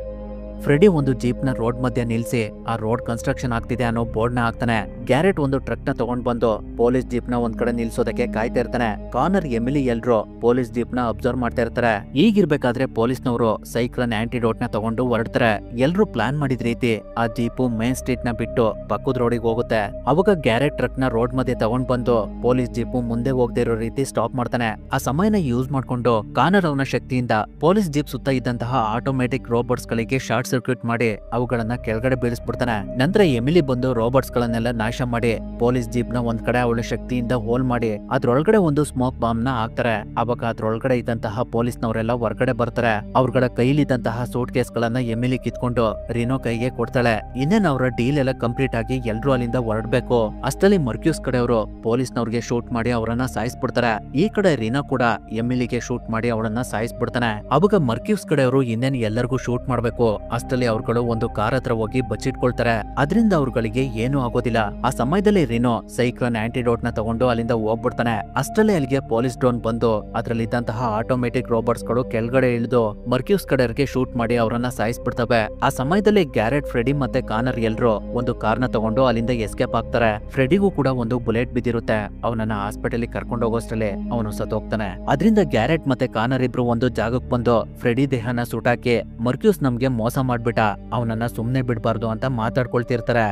S1: ಫ್ರೆಡಿ ಒಂದು ಜೀಪ್ ನ ರೋಡ್ ಮಧ್ಯೆ ನಿಲ್ಸಿ ಆ ರೋಡ್ ಕನ್ಸ್ಟ್ರಕ್ಷನ್ ಆಗ್ತಿದೆ ಅನ್ನೋ ಬೋರ್ಡ್ ನ ಹಾಕ್ತಾನೆ. ಗ್ಯಾರೆಟ್ ಒಂದು ಟ್ರಕ್ ನ ತಗೊಂಡ್ ಬಂದು ಪೊಲೀಸ್ ಜೀಪ್ ನ ಒಂದ್ ಕಡೆ ನಿಲ್ಸೋದಕ್ಕೆ ಕಾಯ್ತಾ ಇರ್ತಾನೆ. ಕಾನರ್, ಎಮಿಲಿ ಎಲ್ರು ಪೊಲೀಸ್ ಜೀಪ್ ನ ಅಬ್ಸರ್ವ್ ಮಾಡ್ತಾ ಇರ್ತಾರೆ. ಈಗಿರ್ಬೇಕಾದ್ರೆ ಪೊಲೀಸ್ನವರು ಸೈಕ್ಲನ್ ಆಂಟಿಡೋಟ್ ನ ತಗೊಂಡು ಹೊರಡ್ತಾರೆ. ಎಲ್ರು ಪ್ಲಾನ್ ಮಾಡಿದ ರೀತಿ ಆ ಜೀಪು ಮೇನ್ ಸ್ಟ್ರೀಟ್ ನ ಬಿಟ್ಟು ಪಕ್ಕದ ರೋಡಿಗೆ ಹೋಗುತ್ತೆ. ಅವಾಗ ಗ್ಯಾರೆಟ್ ಟ್ರಕ್ ನ ರೋಡ್ ಮಧ್ಯೆ ತಗೊಂಡ್ ಬಂದು ಪೊಲೀಸ್ ಜೀಪು ಮುಂದೆ ಹೋಗದೆ ಇರೋ ರೀತಿ ಸ್ಟಾಪ್ ಮಾಡ್ತಾನೆ. ಆ ಸಮಯನ ಯೂಸ್ ಮಾಡ್ಕೊಂಡು ಕಾನರ್ ಅವನ ಶಕ್ತಿಯಿಂದ ಪೊಲೀಸ್ ಜೀಪ್ ಸುತ್ತ ಇದ್ದಂತಹ ಆಟೋಮೆಟಿಕ್ ರೋಬೋಟ್ಸ್ ಗಳಿಗೆ ಶಾರ್ಟ್ ಸರ್ಕ್ಯೂಟ್ ಮಾಡಿ ಅವುಗಳನ್ನ ಕೆಳಗಡೆ ಬೀಳಿಸ್ಬಿಡ್ತಾನೆ. ನಂತರ ಎಮಿಲಿ ಬಂದು ರೋಬೋಟ್ಸ್ ಗಳನ್ನೆಲ್ಲ ನಾಶ ಮಾಡಿ ಪೊಲೀಸ್ ಜೀಪ್ ನ ಒಂದ್ ಕಡೆ ಅವಳ ಶಕ್ತಿಯಿಂದ ಹೋಲ್ ಮಾಡಿ ಅದ್ರೊಳಗಡೆ ಒಂದು ಸ್ಮೋಕ್ ಬಾಂಬ್ ನ ಹಾಕ್ತಾರೆ. ಅವಾಗ ಅದ್ರೊಳಗಡೆ ಇದ್ದಂತಹ ಪೊಲೀಸ್ನವರೆಲ್ಲ ಹೊರಗಡೆ ಬರ್ತಾರೆ. ಅವ್ರಗಳ ಕೈಲಿದ್ದಂತಹ ಸೂಟ್ ಕೇಸ್ ಗಳನ್ನ ಎಮಿಲಿ ಕಿತ್ಕೊಂಡು ರಿನೋ ಕೈಗೆ ಕೊಡ್ತಾಳೆ. ಇನ್ನೇನ್ ಅವರ ಡೀಲ್ ಎಲ್ಲ ಕಂಪ್ಲೀಟ್ ಆಗಿ ಎಲ್ರು ಅಲ್ಲಿಂದ ಹೊರಡ್ಬೇಕು. ಅಷ್ಟರಲ್ಲಿ ಮರ್ಕ್ಯೂಸ್ ಕಡೆಯವರು ಪೊಲೀಸ್ನವ್ರಿಗೆ ಶೂಟ್ ಮಾಡಿ ಅವರನ್ನ ಸಾಯಿಸ್ಬಿಡ್ತಾರೆ. ಈ ಕಡೆ ರಿನೋ ಕೂಡ ಎಮಿಲಿಗೆ ಶೂಟ್ ಮಾಡಿ ಅವಳನ್ನ ಸಾಯಿಸ್ಬಿಡ್ತಾನೆ. ಅವಾಗ ಮರ್ಕ್ಯೂಸ್ ಕಡೆಯವರು ಇನ್ನೇನ್ ಎಲ್ಲರಿಗೂ ಶೂಟ್ ಮಾಡ್ಬೇಕು. ಅಷ್ಟರಲ್ಲಿ ಅವ್ರುಗಳು ಒಂದು ಕಾರ್ ಹತ್ರ ಹೋಗಿ ಬಚ್ಚಿಟ್ಕೊಳ್ತಾರೆ. ಅದರಿಂದ ಅವ್ರುಗಳಿಗೆ ಏನೂ ಆಗೋದಿಲ್ಲ. ಆ ಸಮಯದಲ್ಲಿ ರಿನೋ ಸೈಕ್ಲನ್ ಆಂಟಿಡೋಟ್ ನ ತಗೊಂಡು ಅಲ್ಲಿಂದ ಹೋಗ್ಬಿಡ್ತಾನೆ. ಅಷ್ಟರಲ್ಲಿ ಅಲ್ಲಿಗೆ ಪೊಲೀಸ್ ಡ್ರೋನ್ ಬಂದು ಅದ್ರಲ್ಲಿದ್ದಂತಹ ಆಟೋಮೆಟಿಕ್ ರೋಬೋಟ್ಸ್ ಗಳು ಕೆಳಗಡೆ ಇಳಿದು ಮರ್ಕ್ಯೂಸ್ ಕಡೆಯವರಿಗೆ ಶೂಟ್ ಮಾಡಿ ಅವರನ್ನ ಸಾಯಿಸ್ಬಿಡ್ತವೆ. ಆ ಸಮಯದಲ್ಲಿ ಗ್ಯಾರೆಟ್, ಫ್ರೆಡಿ ಮತ್ತೆ ಕಾನರ್ ಎಲ್ರು ಒಂದು ಕಾರ್ನ ತಗೊಂಡು ಅಲ್ಲಿಂದ ಎಸ್ಕೇಪ್ ಆಗ್ತಾರೆ. ಫ್ರೆಡಿಗೂ ಕೂಡ ಒಂದು ಬುಲೆಟ್ ಬಿದ್ದಿರುತ್ತೆ. ಅವನನ್ನ ಹಾಸ್ಪಿಟಲ್ ಕರ್ಕೊಂಡು ಹೋಗೋಷ್ಟರಲ್ಲಿ ಅವನು ಸತ್ತೋಗ್ತಾನೆ. ಅದರಿಂದ ಗ್ಯಾರೆಟ್ ಮತ್ತೆ ಕಾನರ್ ಇಬ್ರು ಒಂದು ಜಾಗಕ್ಕೆ ಬಂದು ಫ್ರೆಡಿ ದೇಹನ ಸುಟಾಕಿ ಮರ್ಕ್ಯೂಸ್ ನಮ್ಗೆ ಮೋಸ ಮಾಡ್ಬಿಟ್ಟ, ಅವನನ್ನ ಸುಮ್ನೆ ಬಿಡ್ಬಾರ್ದು ಅಂತ ಮಾತಾಡ್ಕೊಳ್ತಿರ್ತಾರೆ.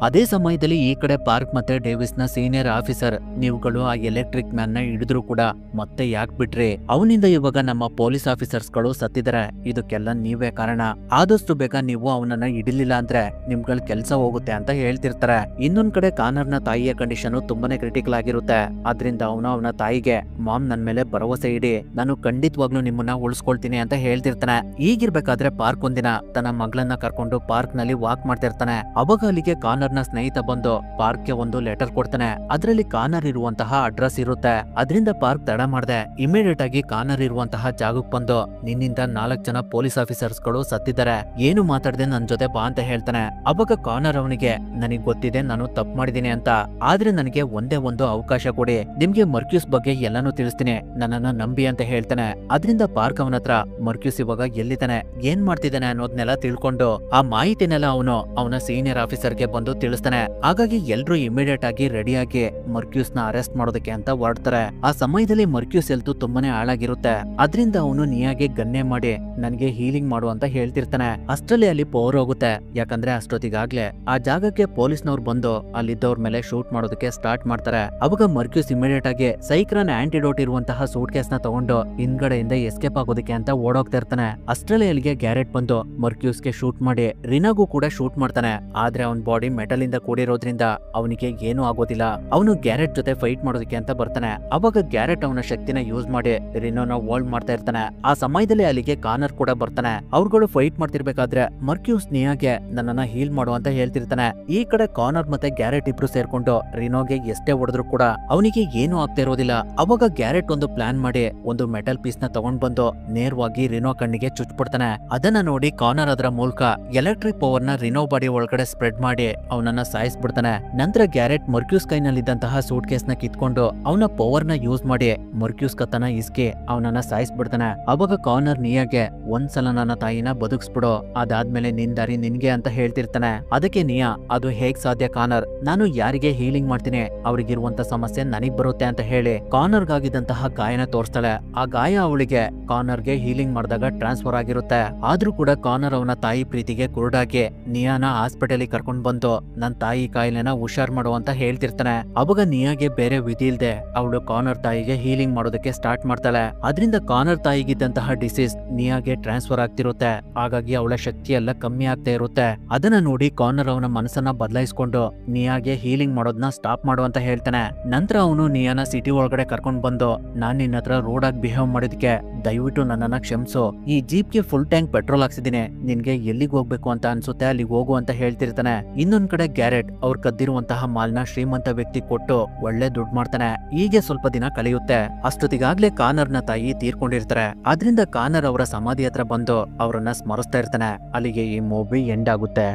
S1: ಅದೇ ಸಮಯದಲ್ಲಿ ಈ ಕಡೆ ಪಾರ್ಕ್ ಮತ್ತೆ ಡೇವಿಸ್ ನ ಸೀನಿಯರ್ ಆಫೀಸರ್, ನೀವುಗಳು ಆ ಎಲೆಕ್ಟ್ರಿಕ್ ಮ್ಯಾನ್ ನ ಹಿಡಿದ್ರು ಕೂಡ ಮತ್ತೆ ಯಾಕೆ ಬಿಟ್ರಿ? ಅವನಿಂದ ಇವಾಗ ನಮ್ಮ ಪೊಲೀಸ್ ಆಫೀಸರ್ಸ್ ಗಳು ಸತ್ತಿದ್ದಾರೆ. ಇದಕ್ಕೆಲ್ಲ ನೀವೇ ಕಾರಣ. ಆದಷ್ಟು ಬೇಗ ನೀವು ಅವನನ್ನ ಹಿಡಿಲಿಲ್ಲ ಅಂದ್ರೆ ನಿಮ್ಗಳ ಕೆಲಸ ಹೋಗುತ್ತೆ ಅಂತ ಹೇಳ್ತಿರ್ತಾರೆ. ಇನ್ನೊಂದ್ ಕಡೆ ಕಾನರ್ ನ ತಾಯಿಯ ಕಂಡೀಷನ್ ತುಂಬಾನೇ ಕ್ರಿಟಿಕಲ್ ಆಗಿರುತ್ತೆ. ಆದ್ರಿಂದ ಅವನ ತಾಯಿಗೆ, ಮಾಮ್ ನನ್ ಮೇಲೆ ಭರವಸೆ ಇಡಿ, ನಾನು ಖಂಡಿತವಾಗ್ಲೂ ನಿಮ್ಮನ್ನ ಉಳಿಸ್ಕೊಳ್ತೀನಿ ಅಂತ ಹೇಳ್ತಿರ್ತಾನೆ. ಈಗಿರ್ಬೇಕಾದ್ರೆ ಪಾರ್ಕ್ ಒಂದಿನ ತನ್ನ ಮಗಳನ್ನ ಕರ್ಕೊಂಡು ಪಾರ್ಕ್ ನಲ್ಲಿ ವಾಕ್ ಮಾಡ್ತಿರ್ತಾನೆ. ಅವಾಗ ಅಲ್ಲಿಗೆ ಕಾನರ್ ನ ಸ್ನೇಹಿತ ಬಂದು ಪಾರ್ಕ್ ಗೆ ಒಂದು ಲೆಟರ್ ಕೊಡ್ತಾನೆ. ಅದರಲ್ಲಿ ಕಾನರ್ ಇರುವಂತಹ ಅಡ್ರೆಸ್ ಇರುತ್ತೆ. ಅದರಿಂದ ಪಾರ್ಕ್ ತಡ ಮಾಡದೆ ಇಮಿಡಿಯೇಟ್ ಆಗಿ ಕಾನರ್ ಇರುವಂತಹ ಜಾಗಕ್ಕೆ ಬಂದು, ನಿನ್ನಿಂದ 4 ಜನ ಪೊಲೀಸ್ ಆಫೀಸರ್ಸ್ ಗಳು ಸತ್ತಿದ್ದಾರೆ, ಏನು ಮಾತಾಡದೆ ನನ್ ಜೊತೆ ಬಾ ಅಂತ ಹೇಳ್ತಾನೆ. ಅವಾಗ ಕಾನರ್ ಅವನಿಗೆ, ನನಗ್ ಗೊತ್ತಿದೆ ನಾನು ತಪ್ಪು ಮಾಡಿದೀನಿ ಅಂತ, ಆದ್ರೆ ನನಗೆ ಒಂದೇ ಒಂದು ಅವಕಾಶ ಕೊಡಿ, ನಿಮ್ಗೆ ಮರ್ಕ್ಯೂಸ್ ಬಗ್ಗೆ ಎಲ್ಲಾನು ತಿಳಿಸ್ತೀನಿ, ನನ್ನನ್ನ ನಂಬಿ ಅಂತ ಹೇಳ್ತಾನೆ. ಅದರಿಂದ ಪಾರ್ಕ್ ಅವನ ಹತ್ರ ಮರ್ಕ್ಯೂಸ್ ಇವಾಗ ಎಲ್ಲಿದ್ದಾನೆ, ಏನ್ ಮಾಡ್ತಿದ್ದಾನೆ ಅನ್ನೋದನ್ನೆಲ್ಲ ತಿಳ್ಕೊಂಡು ಆ ಮಾಹಿತಿನೆಲ್ಲ ಅವನು ಅವನ ಸೀನಿಯರ್ ಆಫೀಸರ್ಗೆ ಬಂದು ತಿಳಿಸ್ತಾನೆ. ಹಾಗಾಗಿ ಎಲ್ರು ಇಮಿಡಿಯೇಟ್ ಆಗಿ ರೆಡಿಯಾಗಿ ಮರ್ಕ್ಯೂಸ್ ನ ಅರೆಸ್ಟ್ ಮಾಡೋದಕ್ಕೆ ಅಂತ ಹೊರಡ್ತಾರೆ. ಆ ಸಮಯದಲ್ಲಿ ಮರ್ಕ್ಯೂಸ್ ಹೆಲ್ತ್ ತುಂಬಾನೇ ಹಾಳಾಗಿರುತ್ತೆ. ಅದರಿಂದ ಅವನು ನಿಯಾಗೆ ಗನ್ನೆ ಮಾಡಿ ನನ್ಗೆ ಹೀಲಿಂಗ್ ಮಾಡು ಅಂತ ಹೇಳ್ತಿರ್ತಾನೆ. ಅಷ್ಟರಲ್ಲಿ ಅಲ್ಲಿ ಪವರ್ ಹೋಗುತ್ತೆ. ಯಾಕಂದ್ರೆ ಅಷ್ಟೊತ್ತಿಗಾಗ್ಲೇ ಆ ಜಾಗಕ್ಕೆ ಪೊಲೀಸ್ನವ್ರು ಬಂದು ಅಲ್ಲಿದ್ದವ್ರ ಮೇಲೆ ಶೂಟ್ ಮಾಡೋದಕ್ಕೆ ಸ್ಟಾರ್ಟ್ ಮಾಡ್ತಾರೆ. ಅವಾಗ ಮರ್ಕ್ಯೂಸ್ ಇಮಿಡಿಯೇಟ್ ಆಗಿ ಸೈಕ್ಲನ್ ಆಂಟಿಡೋಟ್ ಇರುವಂತಹ ಸೂಟ್ ಕೇಸ್ ನ ತಗೊಂಡು ಹಿಂದ್ಗಡೆಯಿಂದ ಎಸ್ಕೇಪ್ ಆಗೋದಕ್ಕೆ ಅಂತ ಓಡೋಗ್ತಾ ಇರ್ತಾನೆ. ಅಷ್ಟರಲ್ಲಿ ಅಲ್ಲಿಗೆ ಗ್ಯಾರೆಟ್ ಬಂದು ಮರ್ಕ್ಯೂಸ್ಗೆ ಶೂಟ್ ಮಾಡಿ ರಿನಾಗೂ ಕೂಡ ಶೂಟ್ ಮಾಡ್ತಾನೆ. ಆದ್ರೆ ಅವನ್ ಬಾಡಿ ಮೆಟಲ್ ಇಂದ ಕೂಡಿರೋದ್ರಿಂದ ಅವನಿಗೆ ಏನೂ ಆಗೋದಿಲ್ಲ. ಅವನು ಗ್ಯಾರೆಟ್ ಜೊತೆ ಫೈಟ್ ಮಾಡೋದಕ್ಕೆ ಅಂತ ಬರ್ತಾನೆ. ಅವಾಗ ಗ್ಯಾರೆಟ್ ಅವನ ಶಕ್ತಿನ ಯೂಸ್ ಮಾಡಿ ರಿನೋನ ಹೋಲ್ಡ್ ಮಾಡ್ತಾ ಇರ್ತಾನೆ. ಆ ಸಮಯದಲ್ಲಿ ಅಲ್ಲಿಗೆ ಕಾನರ್ ಕೂಡ ಬರ್ತಾನೆ. ಅವ್ರುಗಳು ಫೈಟ್ ಮಾಡ್ತಿರ್ಬೇಕಾದ್ರೆ ಮರ್ಕ್ಯೂಸ್ ನಿಯಾಗೆ ನನ್ನನ್ನ ಹೀಲ್ ಮಾಡು ಅಂತ ಹೇಳ್ತಿರ್ತಾನೆ. ಈ ಕಡೆ ಕಾನರ್ ಮತ್ತೆ ಗ್ಯಾರೆಟ್ ಇಬ್ರು ಸೇರ್ಕೊಂಡು ರಿನೋಗೆ ಎಷ್ಟೇ ಹೊಡೆದ್ರು ಕೂಡ ಅವನಿಗೆ ಏನೂ ಆಗ್ತಾ ಇರೋದಿಲ್ಲ. ಅವಾಗ ಗ್ಯಾರೆಟ್ ಒಂದು ಪ್ಲಾನ್ ಮಾಡಿ ಒಂದು ಮೆಟಲ್ ಪೀಸ್ ನ ತಗೊಂಡ್ ಬಂದು ನೇರವಾಗಿ ರಿನೋ ಕಣ್ಣಿಗೆ ಚುಚ್ಬಿಡ್ತಾನೆ. ಅದನ್ನ ನೋಡಿ ಕಾನರ್ ಅದರ ಮೂಲಕ ಎಲೆಕ್ಟ್ರಿಕ್ ಪವರ್ ನ ರಿನೋ ಬಾಡಿ ಒಳಗಡೆ ಸ್ಪ್ರೆಡ್ ಮಾಡಿ ಅವನನ್ನ ಸಾಯಿಸ್ಬಿಡ್ತಾನೆ. ನಂತರ ಗ್ಯಾರೆಟ್ ಮರ್ಕ್ಯೂಸ್ ಕೈನಲ್ಲಿದ್ದಂತಹ ಸೂಟ್ ಕೇಸ್ ನ ಕಿತ್ಕೊಂಡು ಅವನ ಪವರ್ ನ ಯೂಸ್ ಮಾಡಿ ಮರ್ಕ್ಯೂಸ್ ಕತ್ತನ ಇಸ್ಕಿ ಅವನನ್ನ ಸಾಯಿಸ್ಬಿಡ್ತಾನೆ. ಅವಾಗ ಕಾನರ್ ನಿಯಾಗೆ, ಒಂದ್ಸಲ ನನ್ನ ತಾಯಿನ ಬದುಕಿಸ್ಬಿಡು, ಅದಾದ್ಮೇಲೆ ನಿನ್ ದಾರಿ ನಿನ್ಗೆ ಅಂತ ಹೇಳ್ತಿರ್ತಾನೆ. ಅದಕ್ಕೆ ನಿಯಾ, ಅದು ಹೇಗ್ ಸಾಧ್ಯ ಕಾನರ್, ನಾನು ಯಾರಿಗೆ ಹೀಲಿಂಗ್ ಮಾಡ್ತೀನಿ ಅವ್ರಿಗಿರುವಂತ ಸಮಸ್ಯೆ ನನಗ್ ಬರುತ್ತೆ ಅಂತ ಹೇಳಿ ಕಾನರ್ಗಾಗಿದ್ದಂತಹ ಗಾಯನ ತೋರಿಸ್ತಾಳೆ. ಆ ಗಾಯ ಅವಳಿಗೆ ಕಾನರ್ಗೆ ಹೀಲಿಂಗ್ ಮಾಡಿದಾಗ ಟ್ರಾನ್ಸ್ಫರ್ ಆಗಿರುತ್ತೆ. ಆದ್ರೂ ಕೂಡ ಕಾನರ್ ಅವನ ತಾಯಿ ಪ್ರೀತಿಗೆ ಕುರುಡಾಗಿ ನಿಯಾನ ಹಾಸ್ಪಿಟಲ್ ಕರ್ಕೊಂಡ್ ಬಂದು ನನ್ ತಾಯಿ ಕಾಯಿಲೆನ ಹುಷಾರ್ ಮಾಡು ಅಂತ ಹೇಳ್ತಿರ್ತಾನೆ. ಅವಾಗ ನಿಯಾಗೆ ಬೇರೆ ವಿಧಿ ಇಲ್ದೆ ಅವಳು ಕಾನರ್ ತಾಯಿಗೆ ಹೀಲಿಂಗ್ ಮಾಡೋದಕ್ಕೆ ಸ್ಟಾರ್ಟ್ ಮಾಡ್ತಾಳೆ. ಅದರಿಂದ ಕಾನರ್ ತಾಯಿಗಿದ್ದಂತಹ ಡಿಸೀಸ್ ನಿಯಾಗೆ ಟ್ರಾನ್ಸ್ಫರ್ ಆಗ್ತಿರುತ್ತೆ. ಹಾಗಾಗಿ ಅವಳ ಶಕ್ತಿ ಎಲ್ಲ ಕಮ್ಮಿ ಆಗ್ತಾ ಇರುತ್ತೆ. ಅದನ್ನ ನೋಡಿ ಕಾನರ್ ಅವನ ಮನಸ್ಸನ್ನ ಬದಲಾಯಿಸ್ಕೊಂಡು ನಿಯಾಗೆ ಹೀಲಿಂಗ್ ಮಾಡೋದನ್ನ ಸ್ಟಾಪ್ ಮಾಡು ಅಂತ ಹೇಳ್ತಾನೆ. ನಂತರ ಅವನು ನಿಯಾನ ಸಿಟಿ ಒಳಗಡೆ ಕರ್ಕೊಂಡ್ ಬಂದು, ನಾನ್ ನಿನ್ನ ಹತ್ರ ರೋಡ್ ಆಗಿ ಬಿಹೇವ್ ಮಾಡಿದ್ಕೆ ದಯವಿಟ್ಟು ನನ್ನನ್ನ ಕ್ಷಮಿಸು, ಈ ಜೀಪ್ಗೆ ಫುಲ್ ಟ್ಯಾಂಕ್ ಪೆಟ್ರೋಲ್ ಹಾಕ್ಸಿದೀನಿ, ನಿನ್ಗೆ ಎಲ್ಲಿಗೆ ಹೋಗ್ಬೇಕು ಅಂತ ಅನ್ಸುತ್ತೆ ಅಲ್ಲಿಗೆ ಹೋಗು ಅಂತ ಹೇಳ್ತಿರ್ತಾನೆ. ಇನ್ನೊಂದ್ ಕಡೆ ಗ್ಯಾರೆಟ್ ಅವ್ರು ಕದ್ದಿರುವಂತಹ ಮಾಲ್ನ ಶ್ರೀಮಂತ ವ್ಯಕ್ತಿ ಕೊಟ್ಟು ಒಳ್ಳೆ ದುಡ್ಡು ಮಾಡ್ತಾನೆ. ಹೀಗೆ ಸ್ವಲ್ಪ ದಿನ ಕಳೆಯುತ್ತೆ. ಅಷ್ಟೊತ್ತಿಗಾಗ್ಲೇ ಕಾನರ್ನ ತಾಯಿ ತೀರ್ಕೊಂಡಿರ್ತಾರೆ. ಆದ್ರಿಂದ ಕಾನರ್ ಅವರ ಸಮಾಧಿ ಹತ್ರ ಬಂದು ಅವರನ್ನ ಸ್ಮರಿಸ್ತಾ ಇರ್ತಾನೆ. ಅಲ್ಲಿಗೆ ಈ ಮೂವಿ ಎಂಡ್ ಆಗುತ್ತೆ.